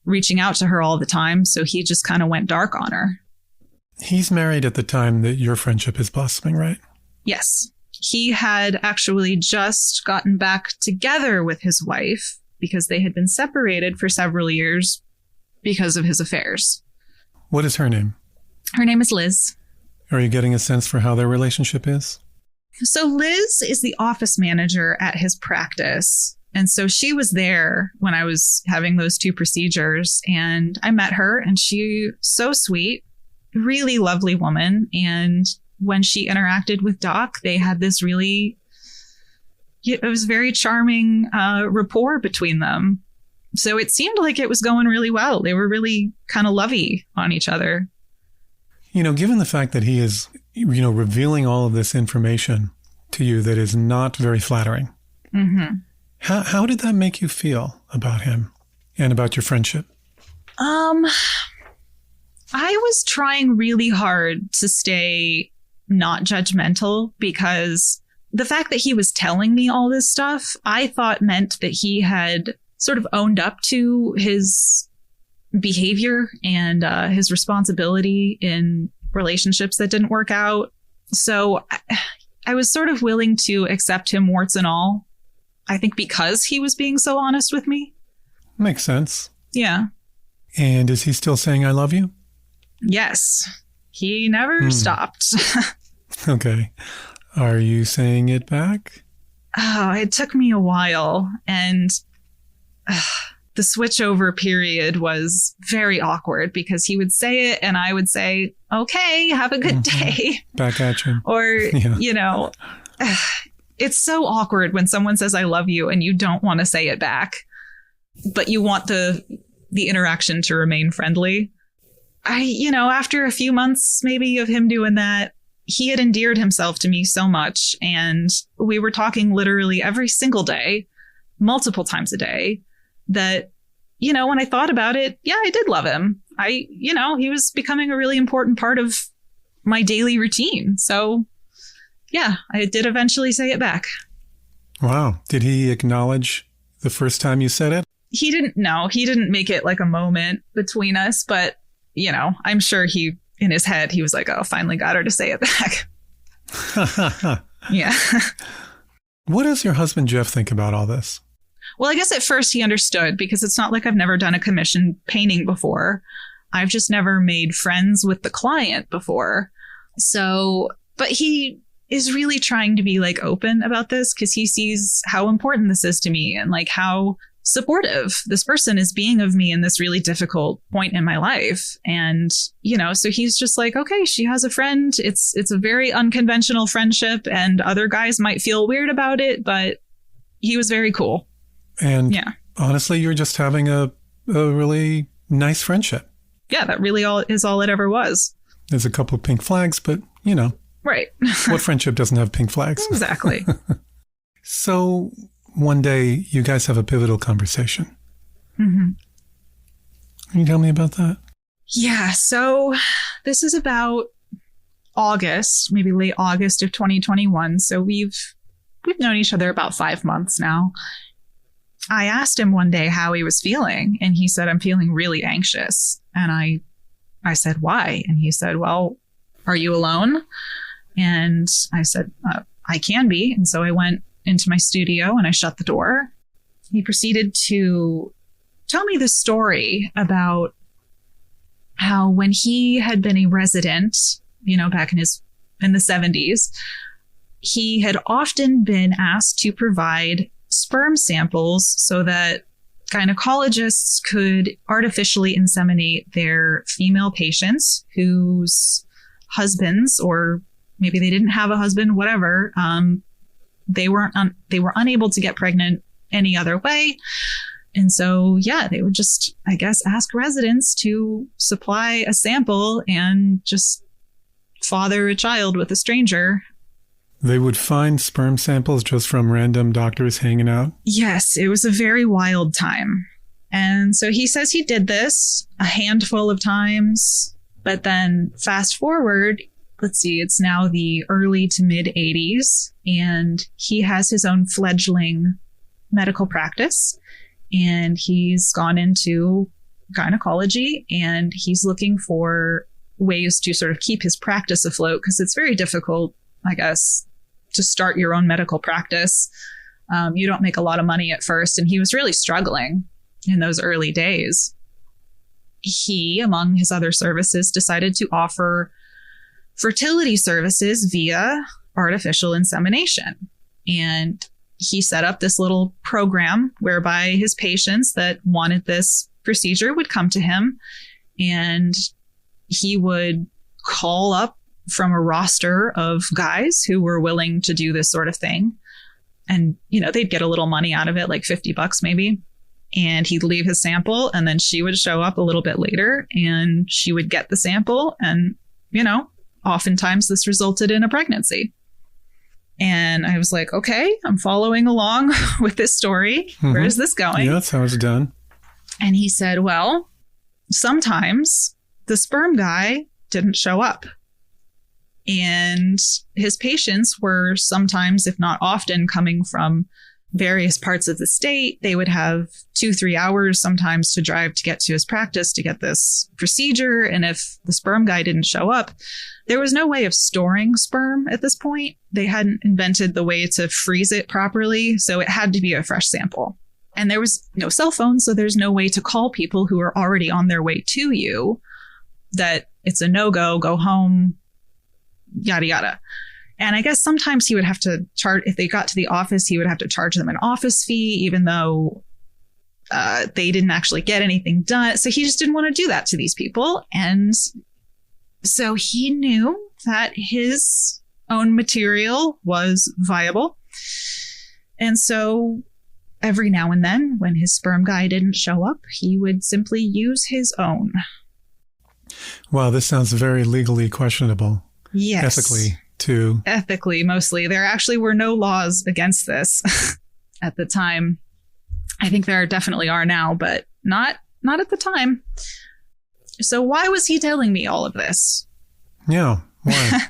reaching out to her all the time, so he just kind of went dark on her. He's married at the time that your friendship is blossoming, right? Yes. He had actually just gotten back together with his wife because they had been separated for several years because of his affairs. What is her name? Her name is Liz. Are you getting a sense for how their relationship is? So Liz is the office manager at his practice. And so she was there when I was having those 2 procedures, and I met her, and she so sweet, really lovely woman. And when she interacted with Doc, they had this really, it was very charming rapport between them. So it seemed like it was going really well. They were really kind of lovey on each other. You know, given the fact that he is, revealing all of this information to you that is not very flattering, mm-hmm. How did that make you feel about him and about your friendship? I was trying really hard to stay not judgmental, because the fact that he was telling me all this stuff, I thought meant that he had sort of owned up to his behavior and his responsibility in relationships that didn't work out. So I was sort of willing to accept him warts and all, I think because he was being so honest with me. Makes sense. Yeah. And is he still saying I love you? Yes. He never stopped. Okay. Are you saying it back? Oh, it took me a while. And the switchover period was very awkward because he would say it and I would say, okay, have a good day. Back at you. Or, it's so awkward when someone says, I love you, and you don't want to say it back, but you want the interaction to remain friendly. After a few months maybe of him doing that, he had endeared himself to me so much. And we were talking literally every single day, multiple times a day, that, when I thought about it, yeah, I did love him. He was becoming a really important part of my daily routine. So yeah, I did eventually say it back. Wow. Did he acknowledge the first time you said it? He didn't make it like a moment between us, but I'm sure in his head, he was like, oh, finally got her to say it back. Yeah. What does your husband, Jeff, think about all this? Well, I guess at first he understood, because it's not like I've never done a commission painting before. I've just never made friends with the client before. So, but he is really trying to be like open about this, because he sees how important this is to me and like how supportive this person is being of me in this really difficult point in my life. And, so he's just like, okay, she has a friend. It's a very unconventional friendship, and other guys might feel weird about it, but he was very cool. And honestly, you're just having a really nice friendship. Yeah, that really is all it ever was. There's a couple of pink flags, but Right. What friendship doesn't have pink flags? Exactly. So one day you guys have a pivotal conversation. Mm-hmm. Can you tell me about that? Yeah. So this is about August, maybe late August of 2021. So we've known each other about 5 months now. I asked him one day how he was feeling, and he said, I'm feeling really anxious. And I said, why? And he said, well, are you alone? And I said, I can be. And so I went into my studio and I shut the door. He proceeded to tell me the story about how when he had been a resident back in the 70s, he had often been asked to provide sperm samples so that gynecologists could artificially inseminate their female patients whose husbands, or maybe they didn't have a husband, whatever, they were unable to get pregnant any other way. And so, they would just, I guess, ask residents to supply a sample and just father a child with a stranger. They would find sperm samples just from random doctors hanging out? Yes, it was a very wild time. And so he says he did this a handful of times, but then fast forward, let's see, it's now the early to mid 80s, and he has his own fledgling medical practice, and he's gone into gynecology, and he's looking for ways to sort of keep his practice afloat, because it's very difficult, I guess, to start your own medical practice. You don't make a lot of money at first, and he was really struggling in those early days. He, among his other services, decided to offer fertility services via artificial insemination. And he set up this little program whereby his patients that wanted this procedure would come to him, and he would call up from a roster of guys who were willing to do this sort of thing. And, they'd get a little money out of it, like $50 maybe. And he'd leave his sample, and then she would show up a little bit later and she would get the sample. And, oftentimes this resulted in a pregnancy. And I was like, okay, I'm following along with this story. Mm-hmm. Where is this going? Yeah, that's how it's done. And he said, well, sometimes the sperm guy didn't show up. And his patients were sometimes, if not often, coming from various parts of the state. They would have 2-3 hours sometimes to drive to get to his practice to get this procedure. And if the sperm guy didn't show up, there was no way of storing sperm at this point. They hadn't invented the way to freeze it properly, so it had to be a fresh sample. And there was no cell phone, so there's no way to call people who are already on their way to you that it's a no-go, go home, yada, yada. And I guess sometimes he would have to charge, if they got to the office, he would have to charge them an office fee, even though they didn't actually get anything done. So he just didn't want to do that to these people. And so he knew that his own material was viable. And so every now and then, when his sperm guy didn't show up, he would simply use his own. Wow, this sounds very legally questionable. Yes. Ethically, too. Ethically, mostly. There actually were no laws against this at the time. I think there definitely are now, but not at the time. So why was he telling me all of this? Yeah, why?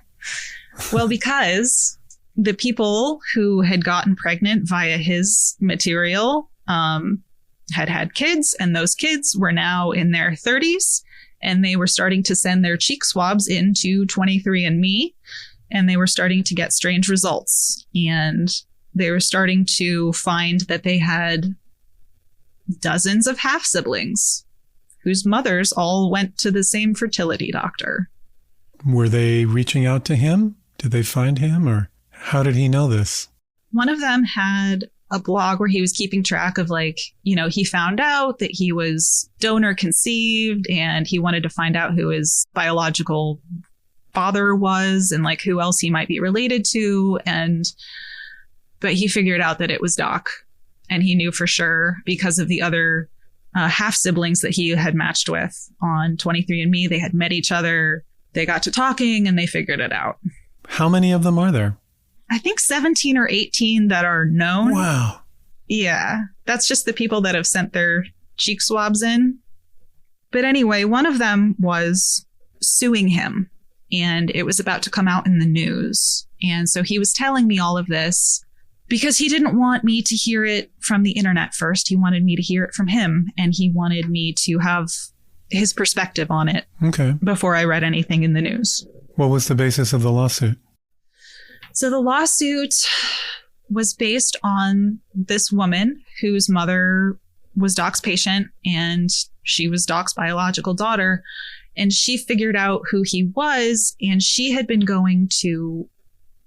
Well, because the people who had gotten pregnant via his material had kids, and those kids were now in their 30s, and they were starting to send their cheek swabs into 23andMe, and they were starting to get strange results. And they were starting to find that they had dozens of half-siblings whose mothers all went to the same fertility doctor. Were they reaching out to him? Did they find him, or how did he know this? One of them had a blog where he was keeping track of, he found out that he was donor conceived, and he wanted to find out who his biological father was and who else he might be related to. But he figured out that it was Doc, and he knew for sure because of the other half siblings that he had matched with on 23andMe. They had met each other. They got to talking and they figured it out. How many of them are there? I think 17 or 18 that are known. Wow. Yeah. That's just the people that have sent their cheek swabs in. But anyway, one of them was suing him, and it was about to come out in the news. And so he was telling me all of this because he didn't want me to hear it from the internet first. He wanted me to hear it from him, and he wanted me to have his perspective on it before I read anything in the news. What was the basis of the lawsuit? So the lawsuit was based on this woman whose mother was Doc's patient, and she was Doc's biological daughter. And she figured out who he was, and she had been going to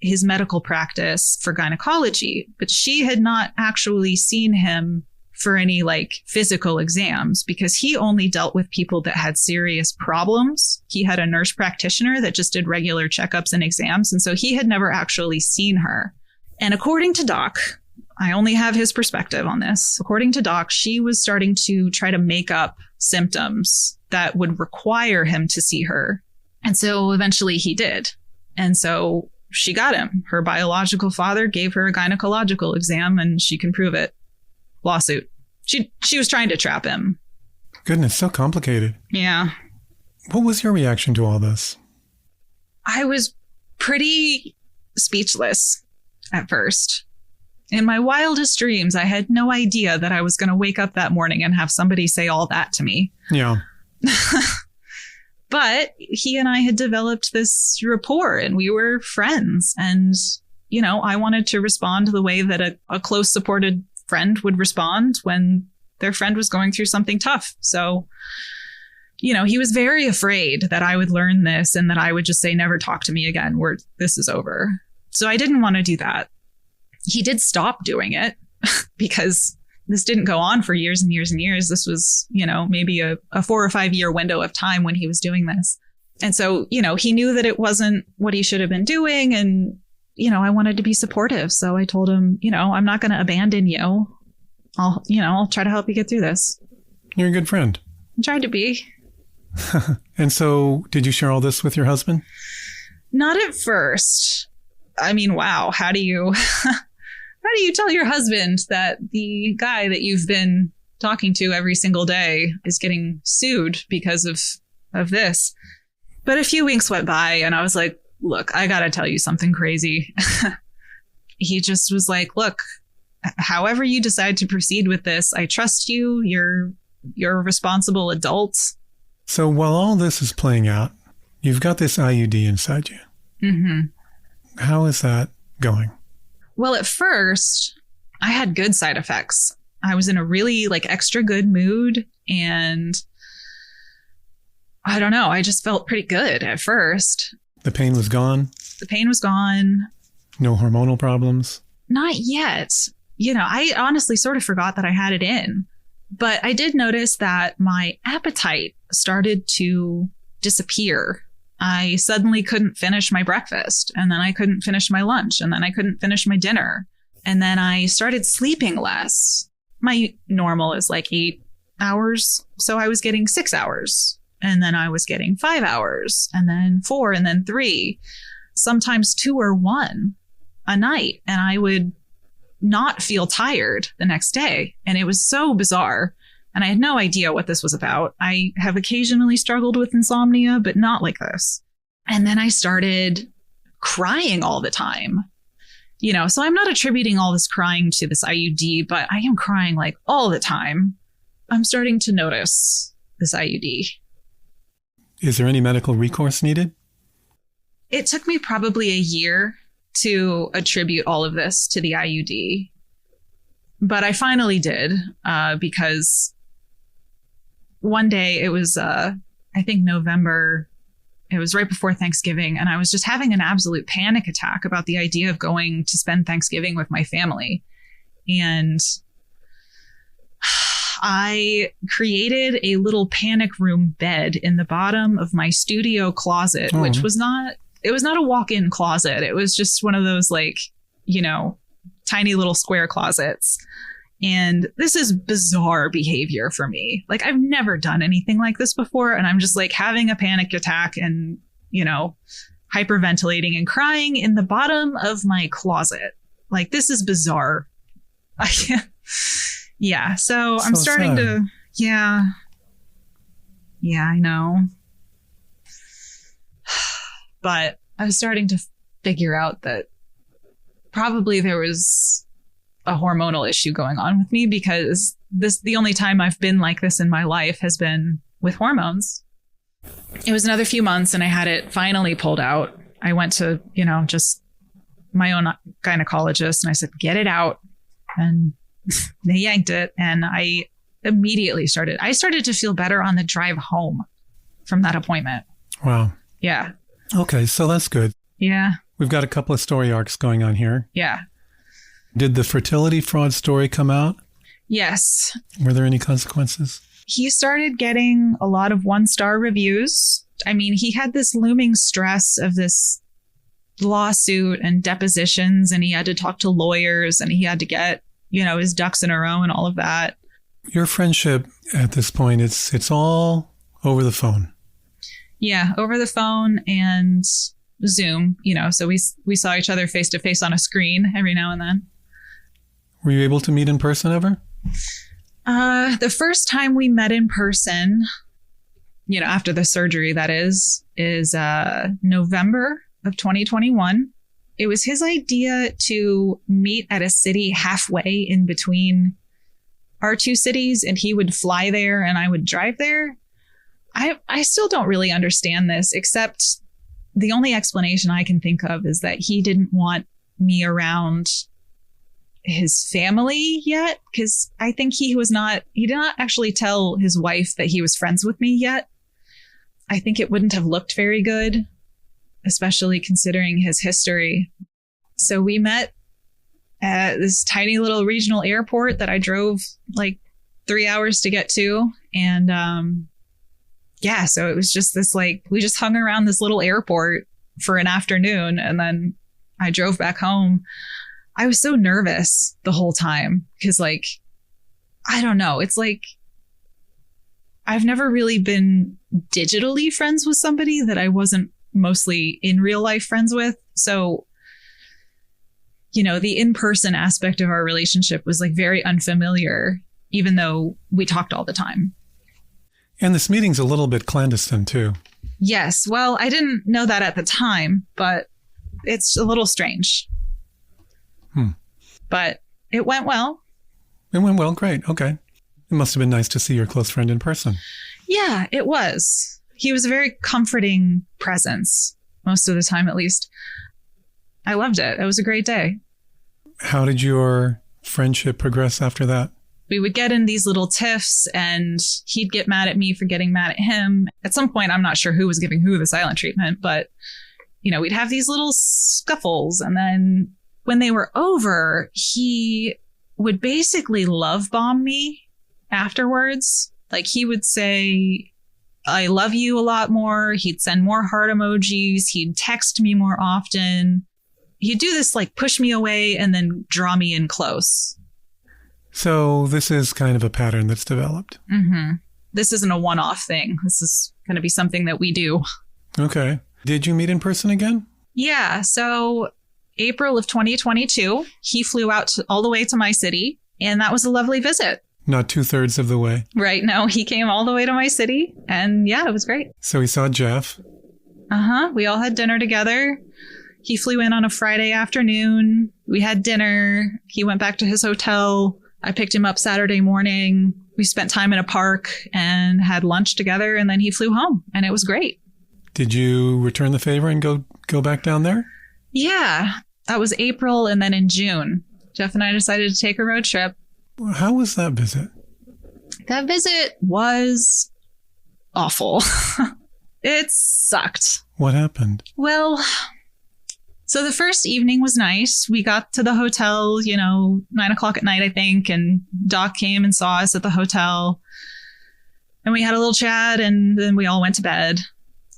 his medical practice for gynecology, but she had not actually seen him for any like physical exams because he only dealt with people that had serious problems. He had a nurse practitioner that just did regular checkups and exams. And so he had never actually seen her. And according to Doc, I only have his perspective on this. According to Doc, she was starting to try to make up symptoms that would require him to see her. And so eventually he did. And so she got him. Her biological father gave her a gynecological exam and she can prove it. Lawsuit. She was trying to trap him. Goodness, so complicated. Yeah. What was your reaction to all this? I was pretty speechless at first. In my wildest dreams, I had no idea that I was going to wake up that morning and have somebody say all that to me. Yeah. But he and I had developed this rapport and we were friends. And, you know, I wanted to respond the way that a close supported friend would respond when their friend was going through something tough. So, you know, he was very afraid that I would learn this and that I would just say, never talk to me again, this is over. So I didn't want to do that. He did stop doing it because this didn't go on for years and years and years. This was, you know, maybe a 4 or 5 year window of time when he was doing this. And so, you know, he knew that it wasn't what he should have been doing. And, you know, I wanted to be supportive. So I told him, you know, I'm not going to abandon you. I'll try to help you get through this. You're a good friend. I tried to be. And so did you share all this with your husband? Not at first. I mean, wow. How do you tell your husband that the guy that you've been talking to every single day is getting sued because of this? But a few weeks went by and I was like, look, I got to tell you something crazy. He just was like, look, however you decide to proceed with this, I trust you. You're a responsible adult. So while all this is playing out, you've got this IUD inside you. Mm-hmm. How is that going? Well, at first, I had good side effects. I was in a really like extra good mood and I don't know. I just felt pretty good at first. The pain was gone? The pain was gone. No hormonal problems? Not yet. You know, I honestly sort of forgot that I had it in. But I did notice that my appetite started to disappear. I suddenly couldn't finish my breakfast, and then I couldn't finish my lunch, and then I couldn't finish my dinner. And then I started sleeping less. My normal is like 8 hours. So I was getting 6 hours. And then I was getting 5 hours, and then 4, and then 3, sometimes 2 or 1 a night. And I would not feel tired the next day. And it was so bizarre. And I had no idea what this was about. I have occasionally struggled with insomnia, but not like this. And then I started crying all the time. You know, so I'm not attributing all this crying to this IUD, but I am crying like all the time. I'm starting to notice this IUD. Is there any medical recourse needed? It took me probably a year to attribute all of this to the IUD. But I finally did because one day it was, I think November, it was right before Thanksgiving. And I was just having an absolute panic attack about the idea of going to spend Thanksgiving with my family. And I created a little panic room bed in the bottom of my studio closet, which was not a walk-in closet. It was just one of those like, you know, tiny little square closets. And this is bizarre behavior for me. Like I've never done anything like this before. And I'm just like having a panic attack and, you know, hyperventilating and crying in the bottom of my closet. Like this is bizarre. I can't. Yeah. So I'm starting to. Yeah, I know. But I was starting to figure out that probably there was a hormonal issue going on with me because the only time I've been like this in my life has been with hormones. It was another few months and I had it finally pulled out. I went to, you know, just my own gynecologist and I said, get it out. And they yanked it. And I immediately started to feel better on the drive home. from that appointment. Wow. Yeah. Okay, so that's good. Yeah. We've got a couple of story arcs going on here. Yeah. Did the fertility fraud story come out? Yes. Were there any consequences? He started getting a lot of 1-star reviews. I mean, he had this looming stress of this lawsuit and depositions, and he had to talk to lawyers, and he had to get, his ducks in a row and all of that. Your friendship at this point, it's all over the phone. Yeah, over the phone and Zoom, so we saw each other face to face on a screen every now and then. Were you able to meet in person ever? The first time we met in person, after the surgery, that is November of 2021. It was his idea to meet at a city halfway in between our two cities, and he would fly there and I would drive there. I still don't really understand this, except the only explanation I can think of is that he didn't want me around his family yet, because I think he did not actually tell his wife that he was friends with me yet. I think it wouldn't have looked very good, especially considering his history. So we met at this tiny little regional airport that I drove like 3 hours to get to. And so it was just this, we just hung around this little airport for an afternoon, and then I drove back home. I was so nervous the whole time because, I don't know. It's I've never really been digitally friends with somebody that I wasn't mostly in real life friends with. So, the in-person aspect of our relationship was very unfamiliar, even though we talked all the time. And this meeting's a little bit clandestine too. Yes. Well, I didn't know that at the time, but it's a little strange. But it went well. It went well. Great. Okay. It must have been nice to see your close friend in person. Yeah, it was. He was a very comforting presence, most of the time, at least. I loved it. It was a great day. How did your friendship progress after that? We would get in these little tiffs, and he'd get mad at me for getting mad at him. At some point, I'm not sure who was giving who the silent treatment, but, we'd have these little scuffles. And then when they were over, he would basically love bomb me afterwards. He would say, I love you a lot more. He'd send more heart emojis. He'd text me more often. He'd do this, push me away and then draw me in close. So this is kind of a pattern that's developed. Mm-hmm. This isn't a one-off thing. This is going to be something that we do. Okay. Did you meet in person again? Yeah. So April of 2022, he flew out all the way to my city, and that was a lovely visit. Not 2/3 of the way. Right. No, he came all the way to my city, and yeah, it was great. So he saw Jeff. We all had dinner together. He flew in on a Friday afternoon. We had dinner. He went back to his hotel. I picked him up Saturday morning. We spent time in a park and had lunch together, and then he flew home, and it was great. Did you return the favor and go back down there? Yeah, that was April, and then in June, Jeff and I decided to take a road trip. How was that visit? That visit was awful. It sucked. What happened? Well, so the first evening was nice. We got to the hotel, 9:00 at night, I think, and Doc came and saw us at the hotel. And we had a little chat, and then we all went to bed.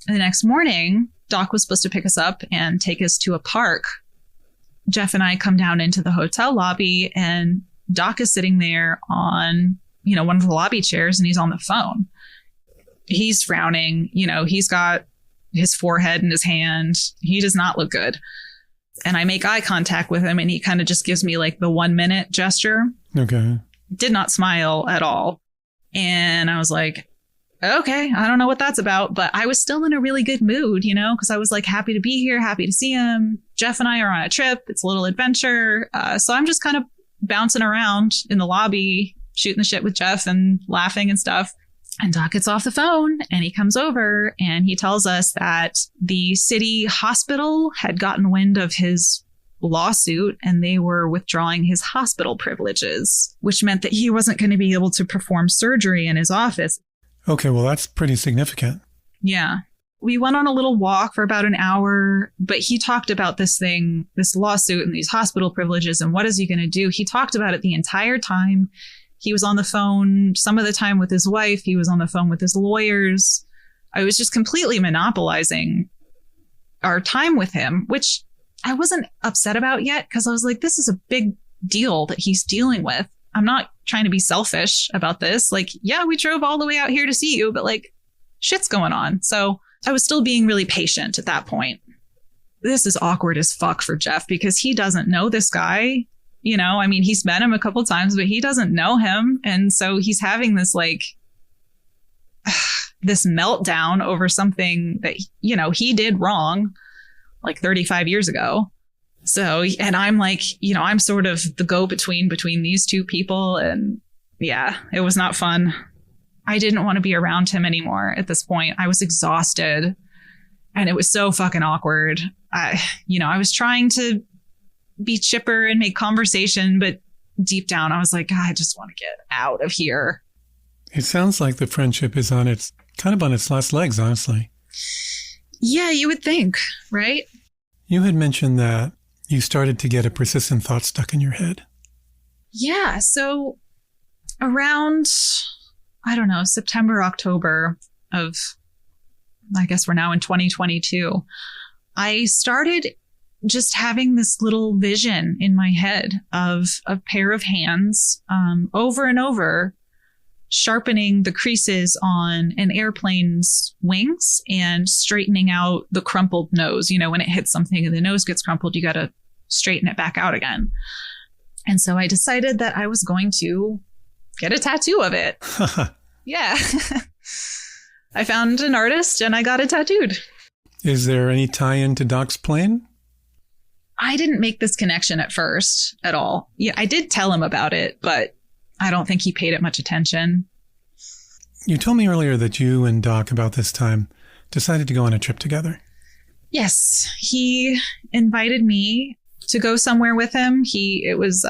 And the next morning, Doc was supposed to pick us up and take us to a park. Jeff and I come down into the hotel lobby, and Doc is sitting there on, one of the lobby chairs, and he's on the phone. He's frowning, he's got his forehead in his hand. He does not look good. And I make eye contact with him, and he kind of just gives me the 1 minute gesture. Okay. Did not smile at all. And I was like, okay, I don't know what that's about, but I was still in a really good mood, because I was happy to be here, happy to see him. Jeff and I are on a trip. It's a little adventure. So I'm just kind of bouncing around in the lobby, shooting the shit with Jeff and laughing and stuff. And Doc gets off the phone, and he comes over, and he tells us that the city hospital had gotten wind of his lawsuit, and they were withdrawing his hospital privileges, which meant that he wasn't going to be able to perform surgery in his office. Okay, well, that's pretty significant. Yeah. We went on a little walk for about an hour, but he talked about this lawsuit and these hospital privileges and what is he going to do? He talked about it the entire time. He was on the phone some of the time with his wife. He was on the phone with his lawyers. I was just completely monopolizing our time with him, which I wasn't upset about yet because I was like, this is a big deal that he's dealing with. I'm not trying to be selfish about this. Like, yeah, we drove all the way out here to see you, but like shit's going on. So I was still being really patient at that point. This is awkward as fuck for Jeff because he doesn't know this guy. You know, I mean, he's met him a couple of times, but he doesn't know him. And so he's having this like this meltdown over something that, you know, he did wrong like 35 years ago. So, and I'm like, you know, I'm sort of the go-between between these two people. And yeah, it was not fun. I didn't want to be around him anymore at this point. I was exhausted and it was so fucking awkward. I was trying to be chipper and make conversation, but deep down I was like, I just want to get out of here. It sounds like the friendship is on its last legs, honestly. Yeah, you would think, right? You had mentioned that you started to get a persistent thought stuck in your head. Yeah. So around, I don't know, September, October of, I guess we're now in 2022, I started just having this little vision in my head of a pair of hands over and over, sharpening the creases on an airplane's wings and straightening out the crumpled nose. You know, when it hits something and the nose gets crumpled, you got to straighten it back out again. And so I decided that I was going to get a tattoo of it. Yeah. I found an artist and I got it tattooed. Is there any tie-in to Doc's plane? I didn't make this connection at first at all. Yeah, I did tell him about it, but I don't think he paid it much attention. You told me earlier that you and Doc, about this time, decided to go on a trip together. Yes, he invited me to go somewhere with him. It was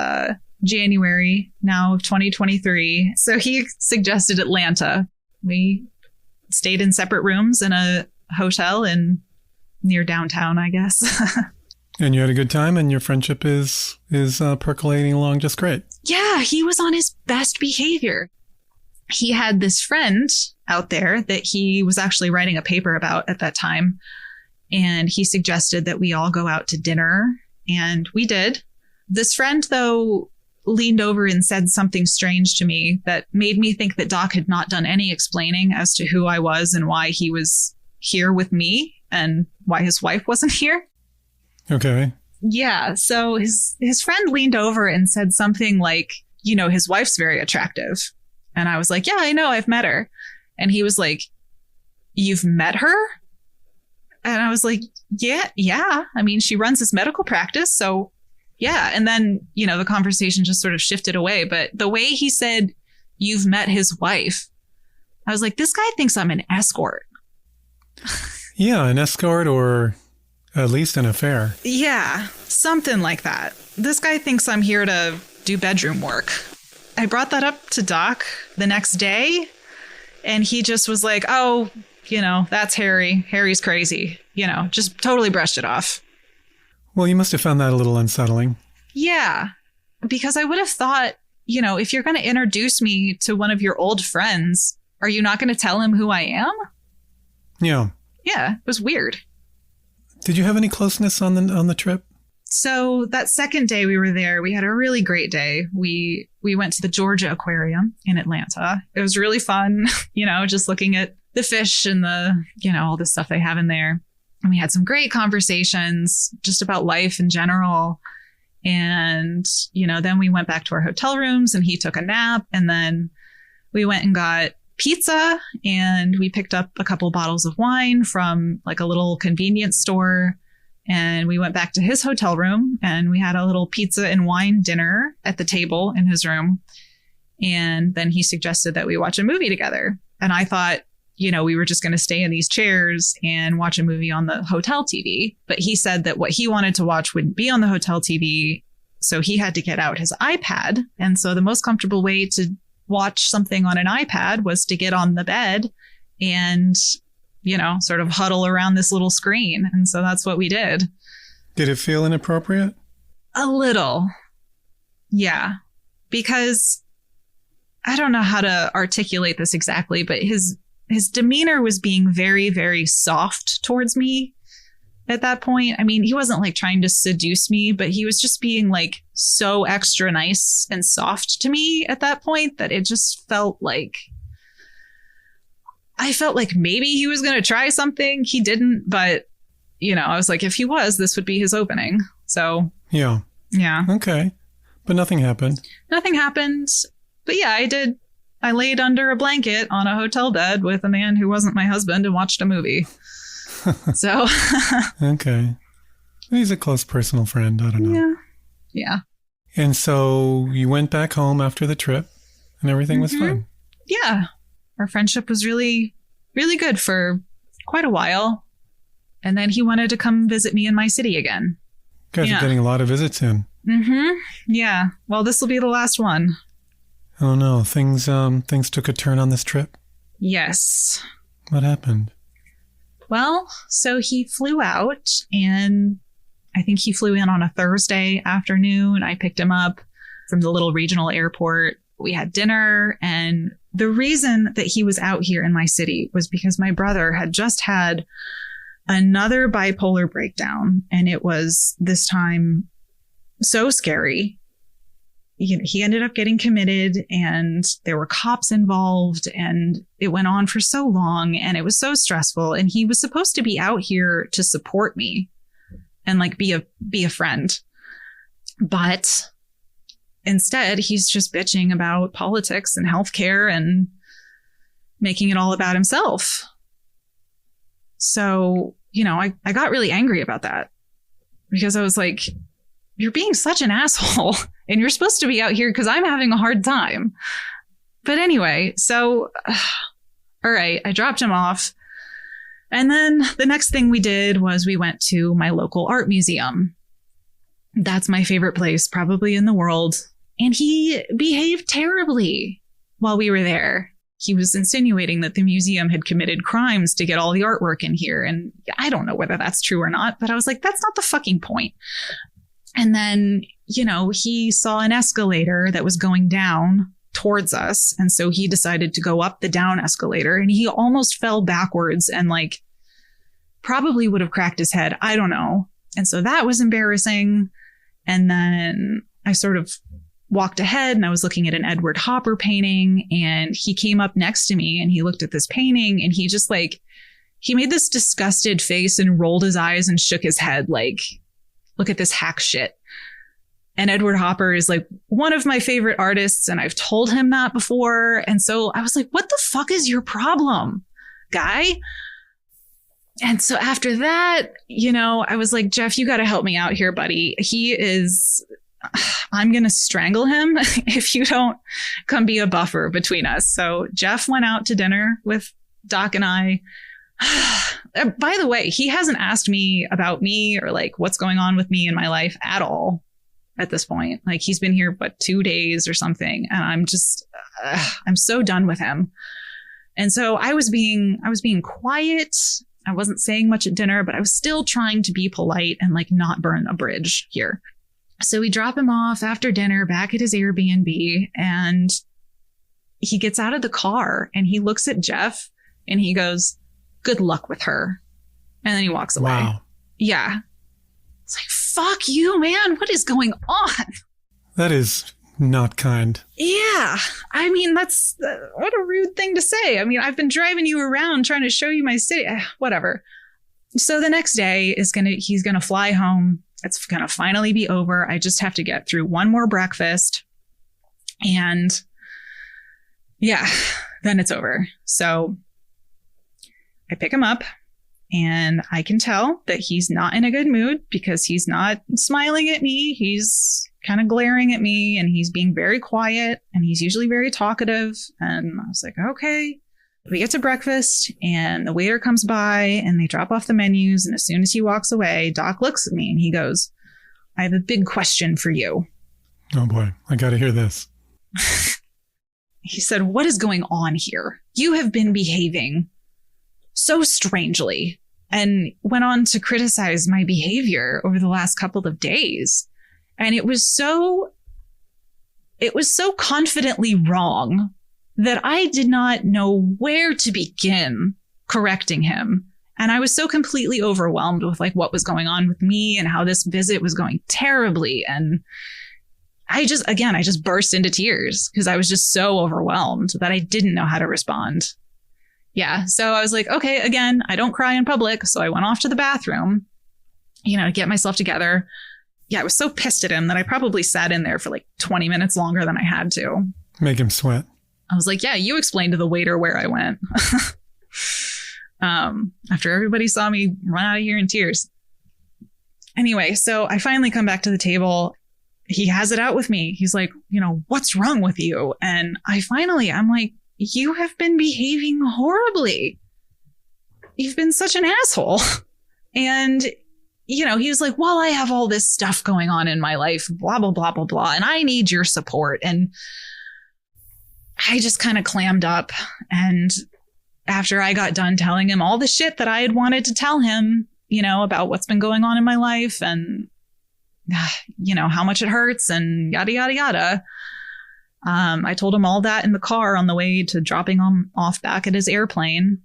January now of 2023. So he suggested Atlanta. We stayed in separate rooms in a hotel near downtown, I guess. And you had a good time and your friendship is percolating along just great. Yeah, he was on his best behavior. He had this friend out there that he was actually writing a paper about at that time. And he suggested that we all go out to dinner. And we did. This friend, though, leaned over and said something strange to me that made me think that Doc had not done any explaining as to who I was and why he was here with me and why his wife wasn't here. Okay. Yeah. So his friend leaned over and said something like, you know, his wife's very attractive. And I was like, yeah, I know. I've met her. And he was like, you've met her? And I was like, yeah. I mean, she runs this medical practice. So yeah. And then, you know, the conversation just sort of shifted away. But the way he said, you've met his wife, I was like, this guy thinks I'm an escort. Yeah, an escort or at least an affair. Yeah, something like that. This guy thinks I'm here to do bedroom work. I brought that up to Doc the next day, and he just was like, oh, you know, that's Harry. Harry's crazy. You know, just totally brushed it off. Well, you must have found that a little unsettling. Yeah, because I would have thought, you know, if you're going to introduce me to one of your old friends, are you not going to tell him who I am? Yeah. Yeah, it was weird. Did you have any closeness on the trip? So that second day we were there, we had a really great day. We went to the Georgia Aquarium in Atlanta. It was really fun, you know, just looking at the fish and the, you know, all the stuff they have in there. And we had some great conversations just about life in general. And, you know, then we went back to our hotel rooms and he took a nap. And then we went and got pizza and we picked up a couple bottles of wine from like a little convenience store. And we went back to his hotel room and we had a little pizza and wine dinner at the table in his room. And then he suggested that we watch a movie together. And I thought, you know, we were just going to stay in these chairs and watch a movie on the hotel TV. But he said that what he wanted to watch wouldn't be on the hotel TV. So he had to get out his iPad. And so the most comfortable way to watch something on an iPad was to get on the bed and sort of huddle around this little screen. And so that's what we did. Did it feel inappropriate? A little. Yeah. Because I don't know how to articulate this exactly, but his demeanor was being very, very soft towards me at that point. I mean, he wasn't like trying to seduce me, but he was just being like so extra nice and soft to me at that point that it just felt like I felt like maybe he was going to try something. He didn't, but I was like, if he was, this would be his opening. So yeah. Okay. But nothing happened. Nothing happened. But yeah, I did. I laid under a blanket on a hotel bed with a man who wasn't my husband and watched a movie. So. Okay. He's a close personal friend. I don't know. Yeah. And so you went back home after the trip and everything was fine. Yeah. Our friendship was really, really good for quite a while. And then he wanted to come visit me in my city again. You guys are getting a lot of visits in. Yeah. Well, this will be the last one. Oh no, things took a turn on this trip? Yes. What happened? Well, so he flew out, and I think he flew in on a Thursday afternoon. I picked him up from the little regional airport. We had dinner, and the reason that he was out here in my city was because my brother had just had another bipolar breakdown, and it was this time so scary. He ended up getting committed, and there were cops involved, and it went on for so long, and it was so stressful. And he was supposed to be out here to support me and like be a friend. But instead, he's just bitching about politics and healthcare and making it all about himself. So, I got really angry about that because I was like, you're being such an asshole and you're supposed to be out here because I'm having a hard time. But anyway, so, all right, I dropped him off. And then the next thing we did was we went to my local art museum. That's my favorite place probably in the world. And he behaved terribly while we were there. He was insinuating that the museum had committed crimes to get all the artwork in here. And I don't know whether that's true or not, but I was like, that's not the fucking point. And then, he saw an escalator that was going down towards us. And so he decided to go up the down escalator, and he almost fell backwards and like probably would have cracked his head. I don't know. And so that was embarrassing. And then I sort of walked ahead and I was looking at an Edward Hopper painting, and he came up next to me and he looked at this painting, and he just he made this disgusted face and rolled his eyes and shook his head like, look at this hack shit. And Edward Hopper is like one of my favorite artists, and I've told him that before. And so I was like, what the fuck is your problem, guy? And so after that, I was like, Jeff, you got to help me out here, buddy. I'm going to strangle him if you don't come be a buffer between us. So Jeff went out to dinner with Doc and I. By the way, he hasn't asked me about me or like what's going on with me in my life at all at this point. Like he's been here, 2 days or something. And I'm just, I'm so done with him. And so I was being quiet. I wasn't saying much at dinner, but I was still trying to be polite and like not burn a bridge here. So we drop him off after dinner back at his Airbnb, and he gets out of the car and he looks at Jeff and he goes, good luck with her. And then he walks away. Wow. Yeah. It's like, fuck you, man. What is going on? That is not kind. Yeah. I mean, that's what a rude thing to say. I mean, I've been driving you around trying to show you my city. Whatever. So the next day he's going to fly home. It's going to finally be over. I just have to get through one more breakfast. And yeah, then it's over. So I pick him up, and I can tell that he's not in a good mood because he's not smiling at me. He's kind of glaring at me, and he's being very quiet, and he's usually very talkative. And I was like, okay. We get to breakfast, and the waiter comes by, and they drop off the menus. And as soon as he walks away, Doc looks at me and he goes, I have a big question for you. Oh boy, I got to hear this. He said, what is going on here? You have been behaving so strangely and went on to criticize my behavior over the last couple of days. And it was so confidently wrong that I did not know where to begin correcting him. And I was so completely overwhelmed with like what was going on with me and how this visit was going terribly. And I just burst into tears because I was just so overwhelmed that I didn't know how to respond. Yeah. So I was like, okay, again, I don't cry in public. So I went off to the bathroom, to get myself together. Yeah, I was so pissed at him that I probably sat in there for like 20 minutes longer than I had to. Make him sweat. I was like, yeah, you explained to the waiter where I went. After everybody saw me run out of here in tears. Anyway, so I finally come back to the table. He has it out with me. He's like, what's wrong with you? And I'm like, you have been behaving horribly. You've been such an asshole. And, he was like, well, I have all this stuff going on in my life, blah, blah, blah, blah, blah. And I need your support. And I just kind of clammed up. And after I got done telling him all the shit that I had wanted to tell him, about what's been going on in my life and, how much it hurts and yada, yada, yada. I told him all that in the car on the way to dropping him off back at his airplane.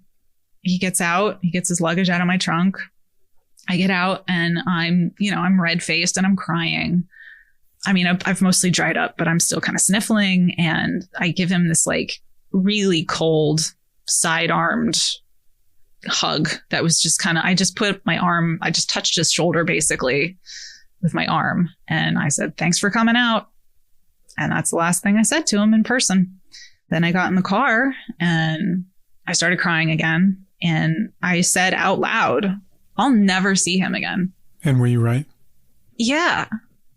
He gets out, he gets his luggage out of my trunk. I get out and I'm red faced and I'm crying. I mean, I've mostly dried up, but I'm still kind of sniffling. And I give him this like really cold side-armed hug that was just I just put my arm, I just touched his shoulder basically with my arm. And I said, thanks for coming out. And that's the last thing I said to him in person. Then I got in the car and I started crying again. And I said out loud, I'll never see him again. And were you right? Yeah,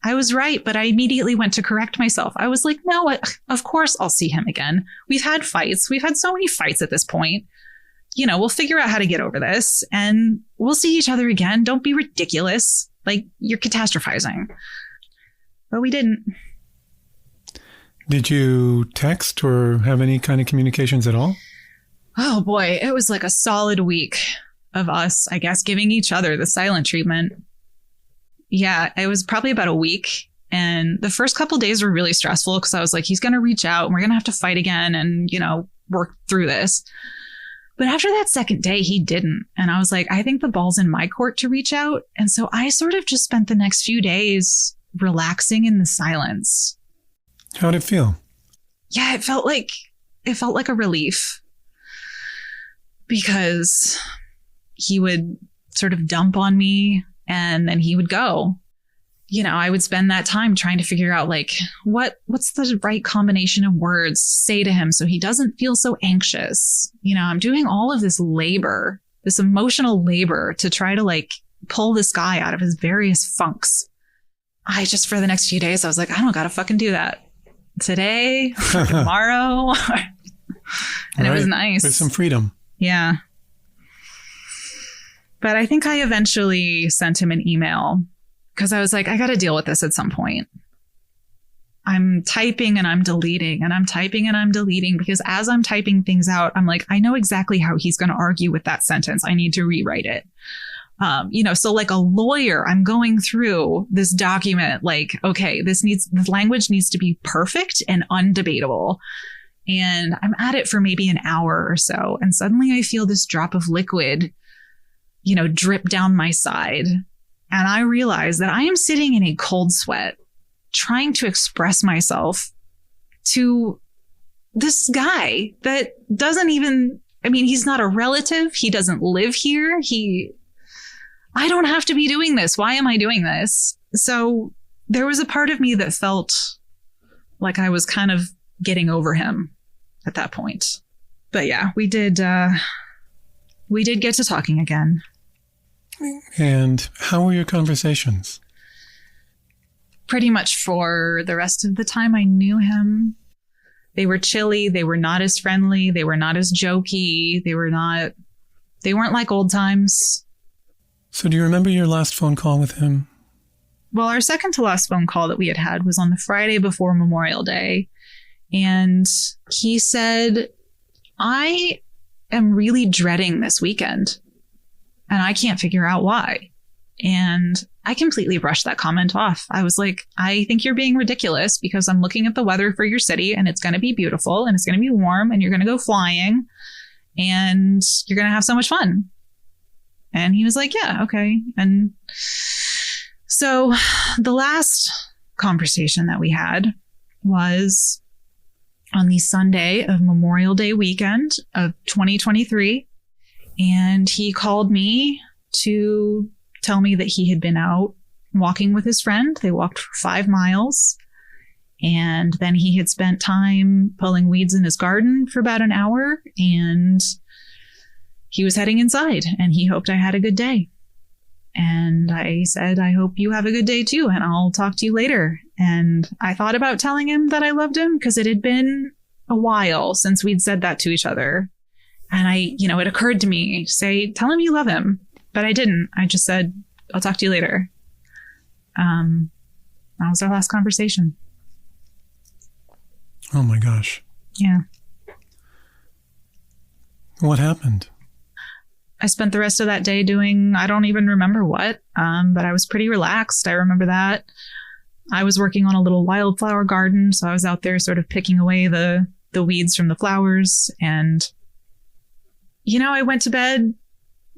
I was right. But I immediately went to correct myself. I was like, no, of course I'll see him again. We've had fights. We've had so many fights at this point. We'll figure out how to get over this and we'll see each other again. Don't be ridiculous. Like, you're catastrophizing. But we didn't. Did you text or have any kind of communications at all? Oh boy, it was like a solid week of us, I guess, giving each other the silent treatment. Yeah, it was probably about a week. And the first couple days were really stressful because I was like, he's going to reach out and we're going to have to fight again and, work through this. But after that second day, he didn't. And I was like, I think the ball's in my court to reach out. And so I sort of just spent the next few days relaxing in the silence. How'd it feel? Yeah, it felt like a relief because he would sort of dump on me and then he would go. I would spend that time trying to figure out like what's the right combination of words to say to him so he doesn't feel so anxious. I'm doing all of this labor, this emotional labor to try to like pull this guy out of his various funks. For the next few days, I was like, I don't gotta fucking do that today, tomorrow. And right. It was nice. There's some freedom. Yeah. But I think I eventually sent him an email because I was like, I got to deal with this at some point. I'm typing and I'm deleting and I'm typing and I'm deleting because as I'm typing things out, I'm like, I know exactly how he's going to argue with that sentence. I need to rewrite it. So like a lawyer, I'm going through this document like, okay, the language needs to be perfect and undebatable. And I'm at it for maybe an hour or so. And suddenly I feel this drop of liquid, drip down my side. And I realize that I am sitting in a cold sweat, trying to express myself to this guy that doesn't even, he's not a relative. He doesn't live here. I don't have to be doing this. Why am I doing this? So there was a part of me that felt like I was kind of getting over him at that point. But yeah, we did get to talking again. And how were your conversations? Pretty much for the rest of the time I knew him. They were chilly. They were not as friendly. They were not as jokey. They weren't like old times. So do you remember your last phone call with him? Well, our second to last phone call that we had was on the Friday before Memorial Day. And he said, I am really dreading this weekend and I can't figure out why. And I completely brushed that comment off. I was like, I think you're being ridiculous because I'm looking at the weather for your city and it's going to be beautiful and it's going to be warm and you're going to go flying and you're going to have so much fun. And he was like, yeah, okay. And so the last conversation that we had was on the Sunday of Memorial Day weekend of 2023. And he called me to tell me that he had been out walking with his friend. They walked for 5 miles. And then he had spent time pulling weeds in his garden for about an hour. And he was heading inside and he hoped I had a good day. And I said, I hope you have a good day too. And I'll talk to you later. And I thought about telling him that I loved him because it had been a while since we'd said that to each other. And it occurred to me to say, tell him you love him. But I didn't. I just said, I'll talk to you later. That was our last conversation. Oh my gosh. Yeah. What happened? I spent the rest of that day doing, I don't even remember what, but I was pretty relaxed. I remember that. I was working on a little wildflower garden. So I was out there sort of picking away the weeds from the flowers. And, I went to bed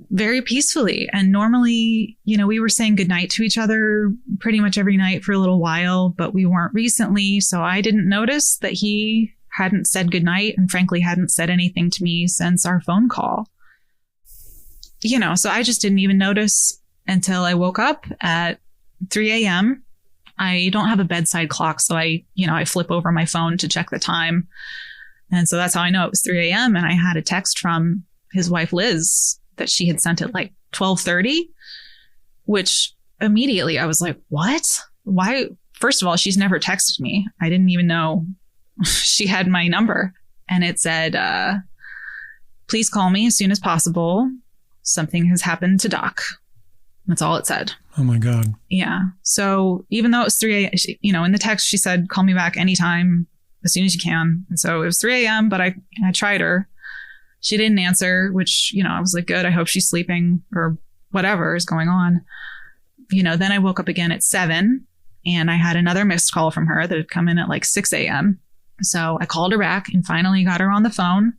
very peacefully. And normally, we were saying goodnight to each other pretty much every night for a little while, but we weren't recently. So I didn't notice that he hadn't said goodnight and frankly hadn't said anything to me since our phone call. So I just didn't even notice until I woke up at 3 a.m. I don't have a bedside clock, so I flip over my phone to check the time. And so that's how I know it was 3 a.m. And I had a text from his wife, Liz, that she had sent at like 12:30, which immediately I was like, what? Why? First of all, she's never texted me. I didn't even know she had my number. And it said, please call me as soon as possible. Something has happened to Doc. That's all it said. Oh my God. Yeah. So even though it was 3 a.m., in the text, she said, call me back anytime, as soon as you can. And so it was 3 a.m., but I tried her. She didn't answer, which, I was like, good. I hope she's sleeping or whatever is going on. Then I woke up again at 7 and I had another missed call from her that had come in at like 6 a.m. So I called her back and finally got her on the phone.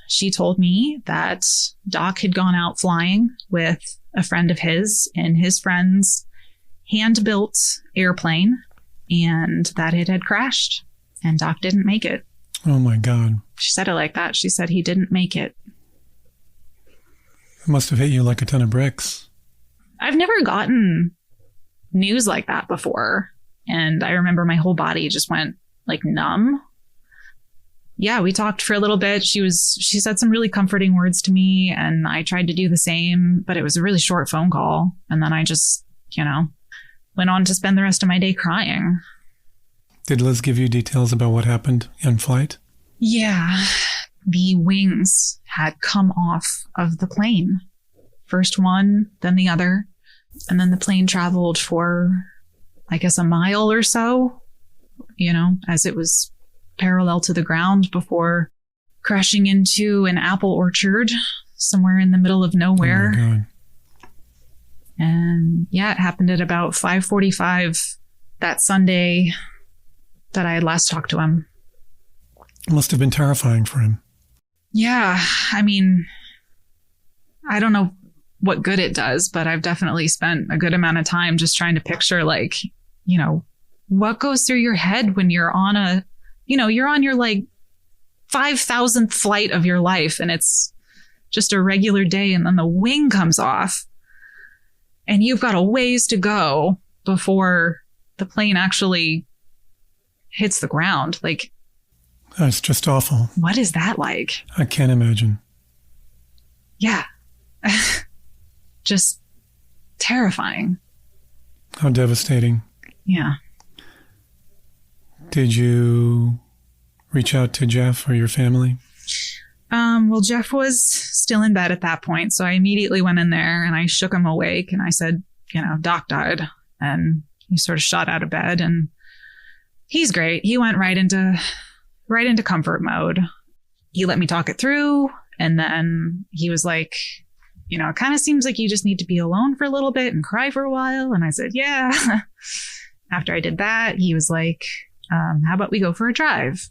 She told me that Doc had gone out flying with a friend of his in his friend's hand-built airplane and that it had crashed and Doc didn't make it. Oh my God. She said it like that. She said he didn't make it. It must have hit you like a ton of bricks. I've never gotten news like that before. And I remember my whole body just went like numb. Yeah, we talked for a little bit. She said some really comforting words to me and I tried to do the same, but it was a really short phone call. And then I just, went on to spend the rest of my day crying. Did Liz give you details about what happened in flight? Yeah, the wings had come off of the plane. First one, then the other. And then the plane traveled for, I guess, a mile or so, as it was parallel to the ground before crashing into an apple orchard somewhere in the middle of nowhere. Oh my God. And yeah, it happened at about 5:45 that Sunday that I had last talked to him. It must have been terrifying for him. Yeah, I mean, I don't know what good it does, but I've definitely spent a good amount of time just trying to picture what goes through your head when you're on you're on your 5,000th flight of your life and it's just a regular day and then the wing comes off and you've got a ways to go before the plane actually hits the ground. That's just awful. What is that like? I can't imagine. Yeah. Just terrifying. How devastating. Yeah. Did you reach out to Jeff or your family? Well, Jeff was still in bed at that point. So I immediately went in there and I shook him awake and I said, Doc died. And he sort of shot out of bed and he's great. He went right into comfort mode. He let me talk it through And then he was like, you know, it kind of seems like you just need to be alone for a little bit and cry for a while. And I said, yeah. After I did that, he was like, how about we go for a drive?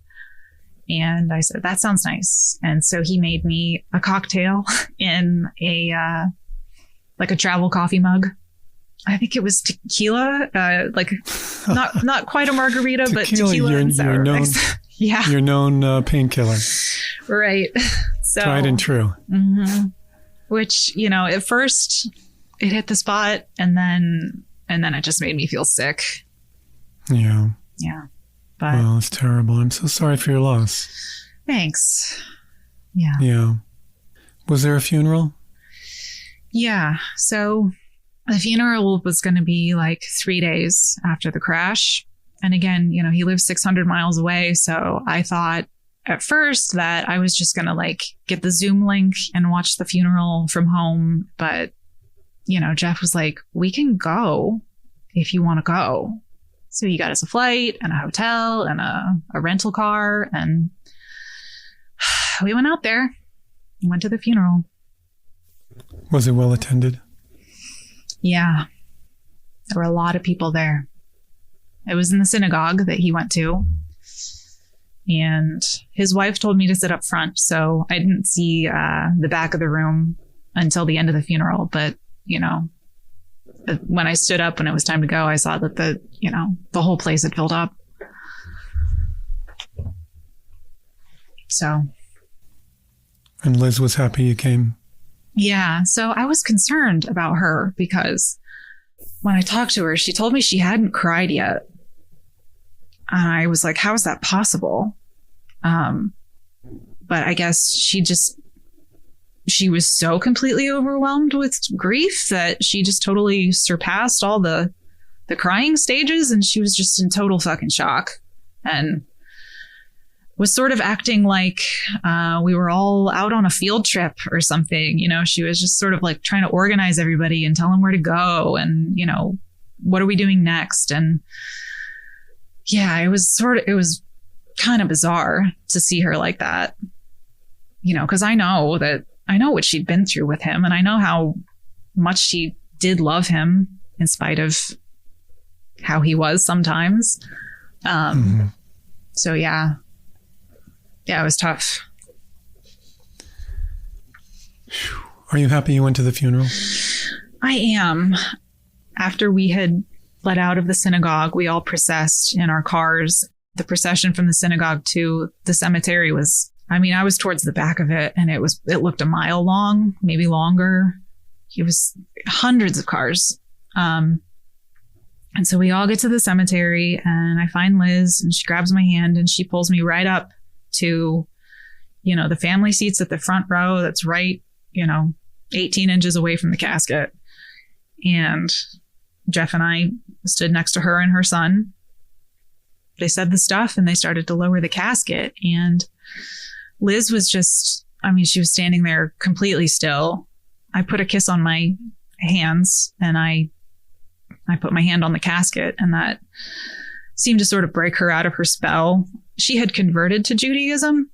And I said, that sounds nice. And so he made me a cocktail in a travel coffee mug. I think it was tequila, not quite a margarita, but tequila and sour mix. Yeah. Your known painkiller. Right. So tried and true. Mm-hmm. Which, you know, at first it hit the spot and then it just made me feel sick. Yeah. Yeah. But well, it's terrible. I'm so sorry for your loss. Thanks. Yeah. Yeah. Was there a funeral? Yeah. So the funeral was going to be like 3 days after the crash. And again, you know, he lives 600 miles away. So I thought at first that I was just going to like get the Zoom link and watch the funeral from home. But, you know, Jeff was like, we can go if you want to go. So he got us a flight and a hotel and a rental car. And we went out there and went to the funeral. Was it well attended? Yeah. There were a lot of people there. It was in the synagogue that he went to. And his wife told me to sit up front. So I didn't see the back of the room until the end of the funeral. But, you know, when I stood up when it was time to go, I saw that the whole place had filled up. So. And Liz was happy you came. Yeah. So I was concerned about her because when I talked to her, she told me she hadn't cried yet. And I was like, how is that possible? But I guess she was so completely overwhelmed with grief that she just totally surpassed all the crying stages. And she was just in total fucking shock and was sort of acting like we were all out on a field trip or something. You know, she was just sort of like trying to organize everybody and tell them where to go. And, you know, what are we doing next? And yeah, it was kind of bizarre to see her like that, you know, because I know what she'd been through with him. And I know how much she did love him in spite of how he was sometimes. So yeah, it was tough. Are you happy you went to the funeral? I am. After we had let out of the synagogue, we all processed in our cars. The procession from the synagogue to the cemetery was, I was towards the back of it and it looked a mile long, maybe longer. It was hundreds of cars. And so we all get to the cemetery and I find Liz and she grabs my hand and she pulls me right up to, you know, the family seats at the front row. That's right, 18 inches away from the casket. And Jeff and I stood next to her and her son. They said the stuff and they started to lower the casket. And Liz was just, she was standing there completely still. I put a kiss on my hands and I put my hand on the casket, and that seemed to sort of break her out of her spell. She had converted to Judaism.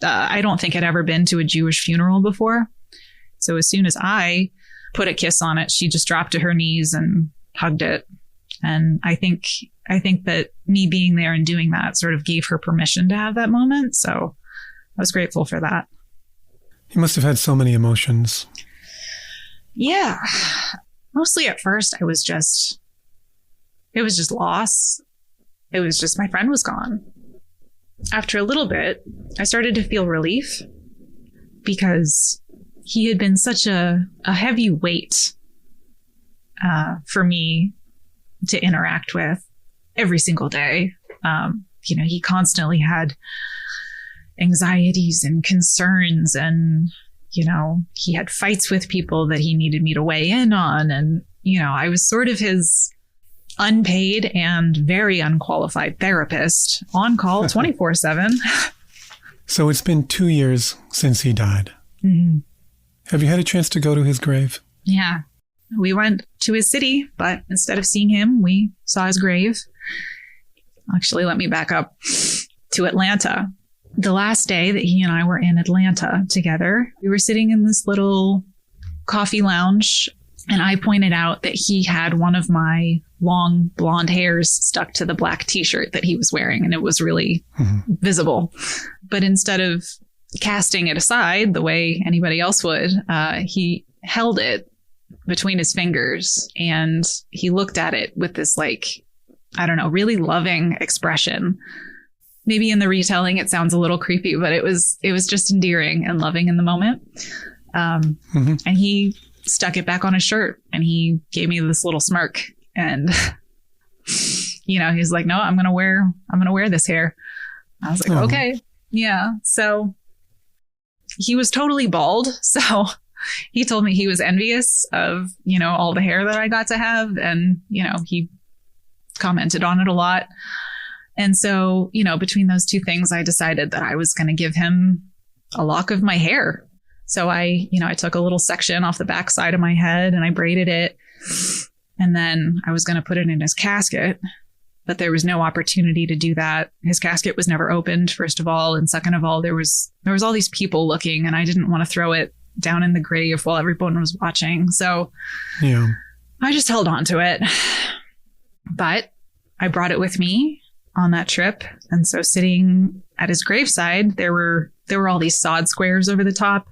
I don't think had ever been to a Jewish funeral before. So as soon as I put a kiss on it, she just dropped to her knees and hugged it. And I think that me being there and doing that sort of gave her permission to have that moment. So I was grateful for that. You must have had so many emotions. Yeah. Mostly at first, it was just loss. It was just my friend was gone. After a little bit, I started to feel relief because he had been such a heavy weight for me to interact with every single day. He constantly had anxieties and concerns, and he had fights with people that he needed me to weigh in on. And, I was sort of his unpaid and very unqualified therapist on call 24/7. So it's been 2 years since he died. Mm-hmm. Have you had a chance to go to his grave? Yeah. We went to his city, but instead of seeing him, we saw his grave. Actually, let me back up to Atlanta. the last day that he and I were in Atlanta together, we were sitting in this little coffee lounge, and I pointed out that he had one of my long blonde hairs stuck to the black t-shirt that he was wearing, and it was really visible. But instead of casting it aside the way anybody else would, he held it between his fingers, and he looked at it with this, like, I don't know, really loving expression. Maybe in the retelling it sounds a little creepy, but it was just endearing and loving in the moment. And he stuck it back on his shirt, and he gave me this little smirk, and he's like, no, I'm gonna wear this hair. I was like, okay, yeah. So he was totally bald, so he told me he was envious of all the hair that I got to have, and he commented on it a lot. And so between those two things, I decided that I was going to give him a lock of my hair. So I took a little section off the back side of my head and I braided it. And then I was going to put it in his casket, but there was no opportunity to do that. His casket was never opened, first of all. And second of all, there was all these people looking, and I didn't want to throw it down in the grave while everyone was watching. So I just held on to it. But I brought it with me on that trip. And so sitting at his graveside, there were all these sod squares over the top,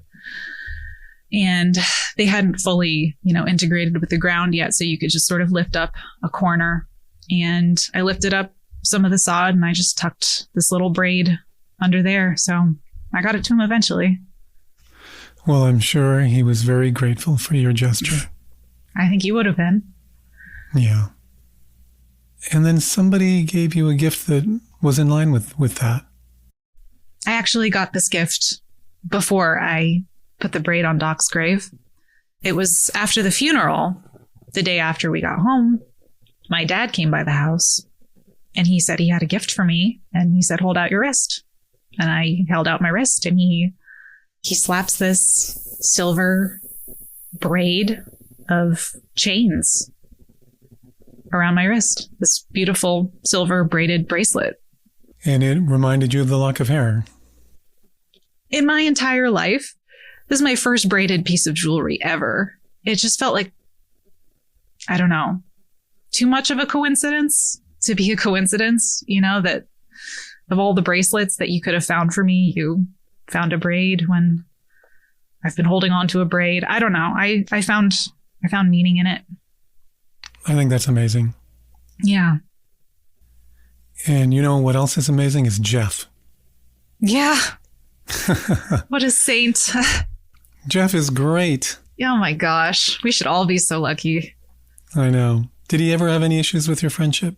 and they hadn't fully, integrated with the ground yet. So you could just sort of lift up a corner, and I lifted up some of the sod and I just tucked this little braid under there. So I got it to him eventually. Well, I'm sure he was very grateful for your gesture. I think he would have been. Yeah. And then somebody gave you a gift that was in line with that. I actually got this gift before I put the braid on Doc's grave. It was after the funeral, the day after we got home. My dad came by the house, and he said he had a gift for me, and he said, hold out your wrist. And I held out my wrist, and he slaps this silver braid of chains around my wrist, this beautiful silver braided bracelet. And it reminded you of the lock of hair. In my entire life, this is my first braided piece of jewelry ever. It just felt like, I don't know, too much of a coincidence to be a coincidence, that of all the bracelets that you could have found for me, you found a braid when I've been holding on to a braid. I don't know. I found meaning in it. I think that's amazing. Yeah. And what else is amazing is Jeff. Yeah. What a saint. Jeff is great. Oh my gosh. We should all be so lucky. I know. Did he ever have any issues with your friendship?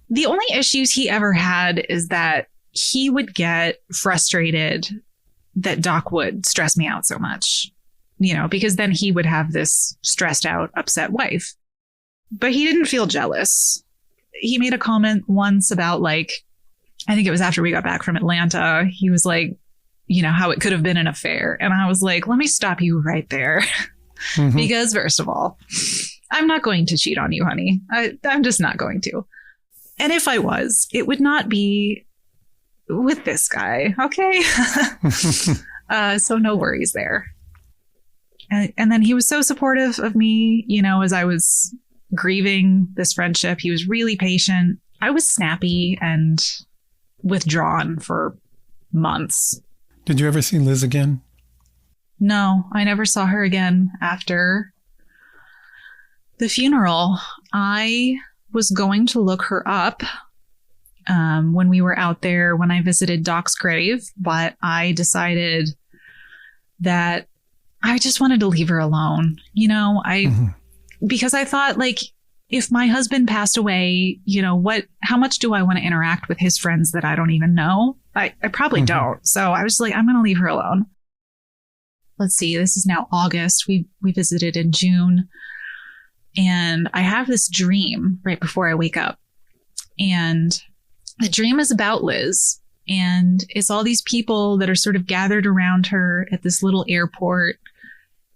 The only issues he ever had is that he would get frustrated that Doc would stress me out so much, because then he would have this stressed out, upset wife. But he didn't feel jealous. He made a comment once about, like, I think it was after we got back from Atlanta. He was like, how it could have been an affair. And I was like, let me stop you right there. Because first of all, I'm not going to cheat on you, honey. I'm just not going to. And if I was, it would not be with this guy. Okay. So no worries there. And then he was so supportive of me, as I was grieving this friendship. He was really patient. I was snappy and withdrawn for months. Did you ever see Liz again? No, I never saw her again after the funeral. I was going to look her up when we were out there, when I visited Doc's grave, but I decided that I just wanted to leave her alone. Because I thought, like, if my husband passed away, how much do I want to interact with his friends that I don't even know? I probably don't. So I was like, I'm going to leave her alone. Let's see. This is now August. We visited in June. And I have this dream right before I wake up. And the dream is about Liz. And it's all these people that are sort of gathered around her at this little airport.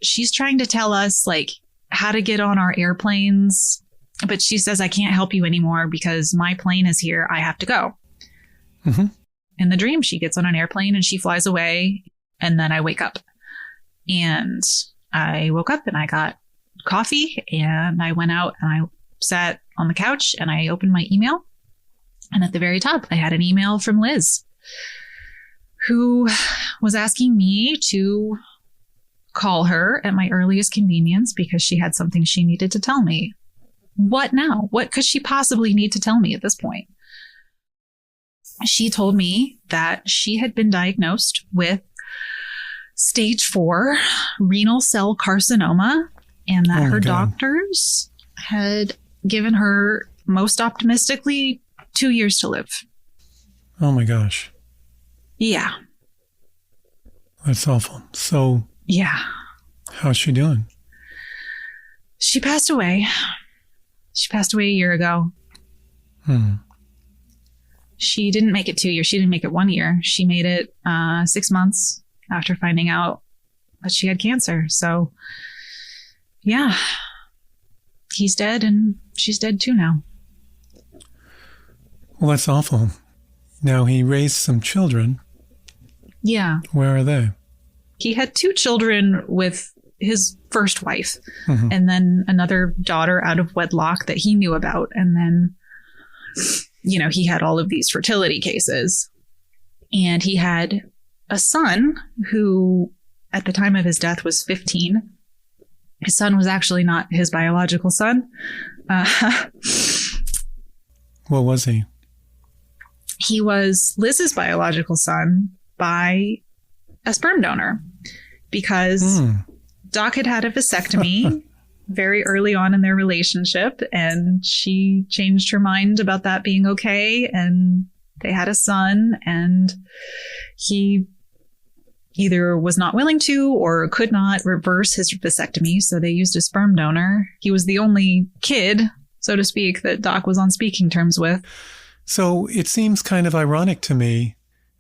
She's trying to tell us, like, how to get on our airplanes. But she says, I can't help you anymore because my plane is here. I have to go. in the dream, she gets on an airplane and she flies away. And then I wake up. And I woke up and I got coffee and I went out and I sat on the couch and I opened my email. And at the very top, I had an email from Liz, who was asking me to call her at my earliest convenience because she had something she needed to tell me. What now? What could she possibly need to tell me at this point? She told me that she had been diagnosed with stage 4 renal cell carcinoma and that her doctors had given her, most optimistically, 2 years to live. Oh my gosh. Yeah. That's awful. So, yeah. How's she doing? She passed away. She passed away a year ago. She didn't make it 2 years. She didn't make it 1 year. She made it 6 months after finding out that she had cancer. So, yeah. He's dead and she's dead too now. Well, that's awful. Now, he raised some children. Yeah. Where are they? He had 2 children with his first wife, and then another daughter out of wedlock that he knew about. And then, you know, he had all of these fertility cases. And he had a son who, at the time of his death, was 15. His son was actually not his biological son. What was he? He was Liz's biological son by a sperm donor because Doc had had a vasectomy very early on in their relationship, and she changed her mind about that being okay, and they had a son, and he either was not willing to or could not reverse his vasectomy, so they used a sperm donor. He was the only kid, so to speak, that Doc was on speaking terms with. So it seems kind of ironic to me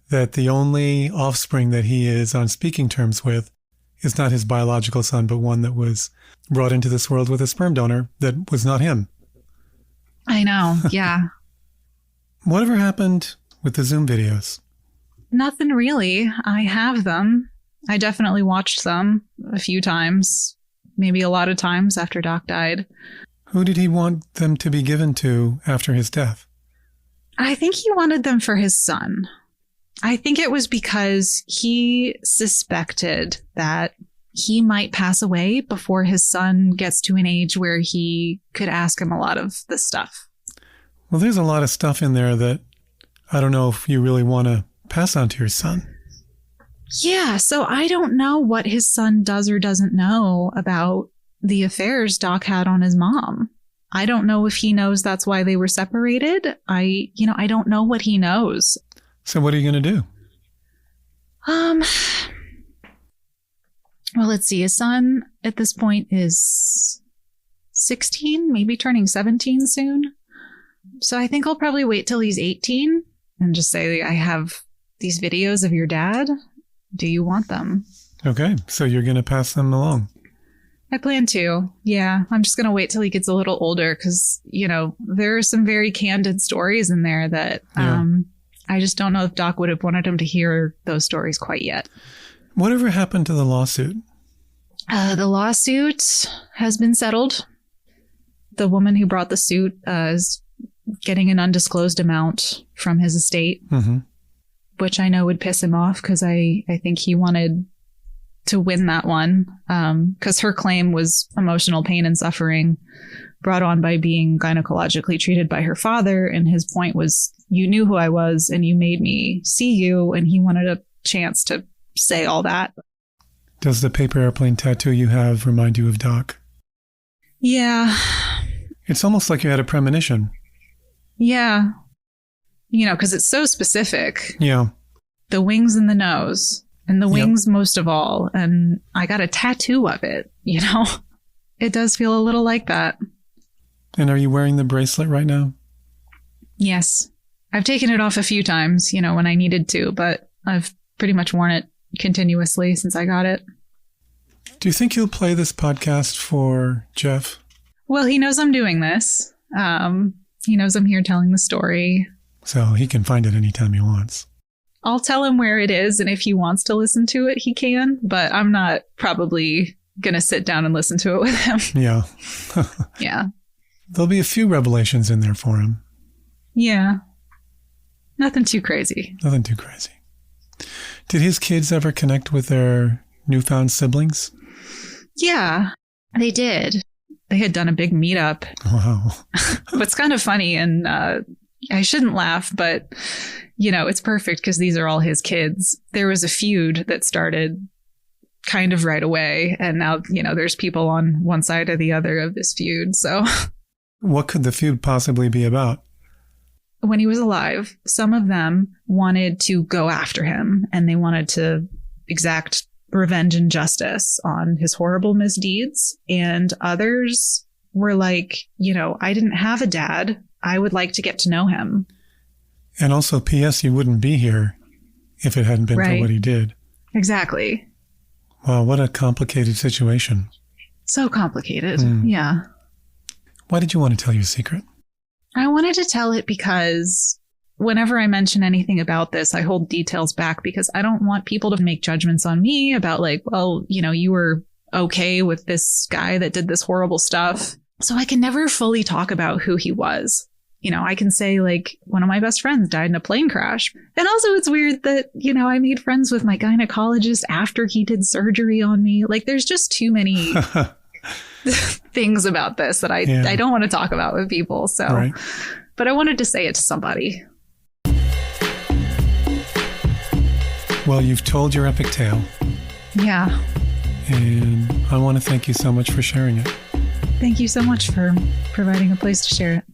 that the only offspring that he is on speaking terms with is not his biological son, but one that was brought into this world with a sperm donor that was not him. I know, yeah. Whatever happened with the Zoom videos? Nothing really. I have them. I definitely watched them a few times, maybe a lot of times after Doc died. Who did he want them to be given to after his death? I think he wanted them for his son. I think it was because he suspected that he might pass away before his son gets to an age where he could ask him a lot of this stuff. Well, there's a lot of stuff in there that I don't know if you really want to pass on to your son. Yeah, so I don't know what his son does or doesn't know about the affairs Doc had on his mom. I don't know if he knows that's why they were separated. I don't know what he knows. So what are you going to do? Well, let's see. His son at this point is 16, maybe turning 17 soon. So I think I'll probably wait till he's 18 and just say, I have these videos of your dad. Do you want them? Okay. So you're going to pass them along. I plan to. Yeah. I'm just going to wait till he gets a little older because, there are some very candid stories in there that I just don't know if Doc would have wanted him to hear those stories quite yet. Whatever happened to the lawsuit? The lawsuit has been settled. The woman who brought the suit is getting an undisclosed amount from his estate, which I know would piss him off because I think he wanted to win that one because her claim was emotional pain and suffering brought on by being gynecologically treated by her father. And his point was, you knew who I was and you made me see you. And he wanted a chance to say all that. Does the paper airplane tattoo you have remind you of Doc? Yeah. It's almost like you had a premonition. Yeah. Because it's so specific. Yeah. The wings and the nose. And the wings most of all. And I got a tattoo of it, It does feel a little like that. And are you wearing the bracelet right now? Yes. I've taken it off a few times, when I needed to, but I've pretty much worn it continuously since I got it. Do you think you'll play this podcast for Jeff? Well, he knows I'm doing this. He knows I'm here telling the story. So he can find it anytime he wants. I'll tell him where it is, and if he wants to listen to it, he can, but I'm not probably going to sit down and listen to it with him. Yeah. Yeah. There'll be a few revelations in there for him. Yeah. Nothing too crazy. Nothing too crazy. Did his kids ever connect with their newfound siblings? Yeah, they did. They had done a big meetup. Wow. What's kind of funny, and I shouldn't laugh, but, you know, it's perfect because these are all his kids. There was a feud that started kind of right away. And now, you know, there's people on one side or the other of this feud. So what could the feud possibly be about? When he was alive, some of them wanted to go after him and they wanted to exact revenge and justice on his horrible misdeeds. And others were like, you know, I didn't have a dad. I would like to get to know him. And also, P.S., you wouldn't be here if it hadn't been for what he did. Exactly. Wow, what a complicated situation. So complicated. Yeah. Why did you want to tell your secret? I wanted to tell it because whenever I mention anything about this, I hold details back because I don't want people to make judgments on me about like, well, you know, you were okay with this guy that did this horrible stuff. So I can never fully talk about who he was. You know, I can say like one of my best friends died in a plane crash. And also it's weird that, you know, I made friends with my gynecologist after he did surgery on me. Like there's just too many things about this that I don't want to talk about with people. So, but I wanted to say it to somebody. Well, you've told your epic tale. Yeah. And I want to thank you so much for sharing it. Thank you so much for providing a place to share it.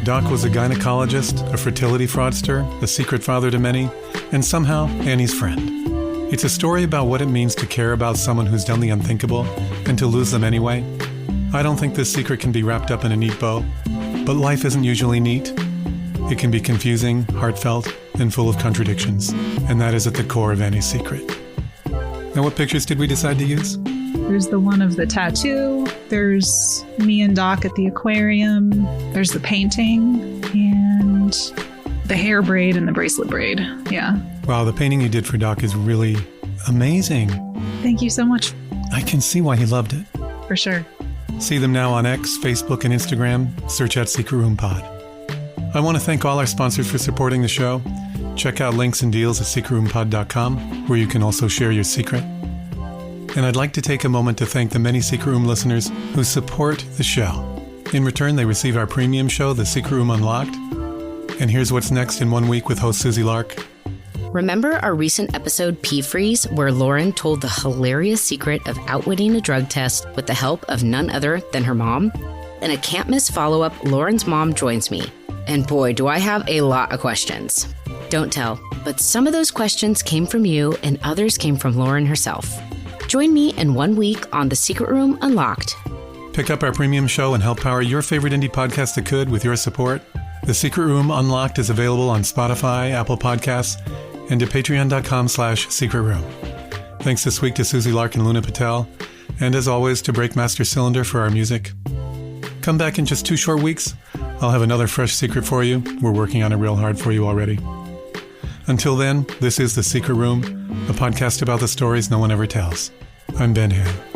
Doc was a gynecologist, a fertility fraudster, a secret father to many, and somehow Annie's friend. It's a story about what it means to care about someone who's done the unthinkable and to lose them anyway. I don't think this secret can be wrapped up in a neat bow, but life isn't usually neat. It can be confusing, heartfelt, and full of contradictions, and that is at the core of Annie's secret. Now, what pictures did we decide to use? There's the one of the tattoo. There's me and Doc at the aquarium. There's the painting and the hair braid and the bracelet braid. Yeah. Wow, the painting you did for Doc is really amazing. Thank you so much. I can see why he loved it. For sure. See them now on X, Facebook, and Instagram. Search at Secret Room Pod. I want to thank all our sponsors for supporting the show. Check out links and deals at secretroompod.com, where you can also share your secret. And I'd like to take a moment to thank the many Secret Room listeners who support the show. In return, they receive our premium show, The Secret Room Unlocked. And here's what's next in 1 week with host Susie Lark. Remember our recent episode, P-Freeze, where Lauren told the hilarious secret of outwitting a drug test with the help of none other than her mom? In a can't-miss follow-up, Lauren's mom joins me. And boy, do I have a lot of questions. Don't tell, but some of those questions came from you and others came from Lauren herself. Join me in 1 week on The Secret Room Unlocked. Pick up our premium show and help power your favorite indie podcast that could with your support. The Secret Room Unlocked is available on Spotify, Apple Podcasts, and at patreon.com/Secret Room. Thanks this week to Susie Lark and Luna Patel, and as always to Breakmaster Cylinder for our music. Come back in just 2 short weeks. I'll have another fresh secret for you. We're working on it real hard for you already. Until then, this is The Secret Room, a podcast about the stories no one ever tells. I'm Ben Ham.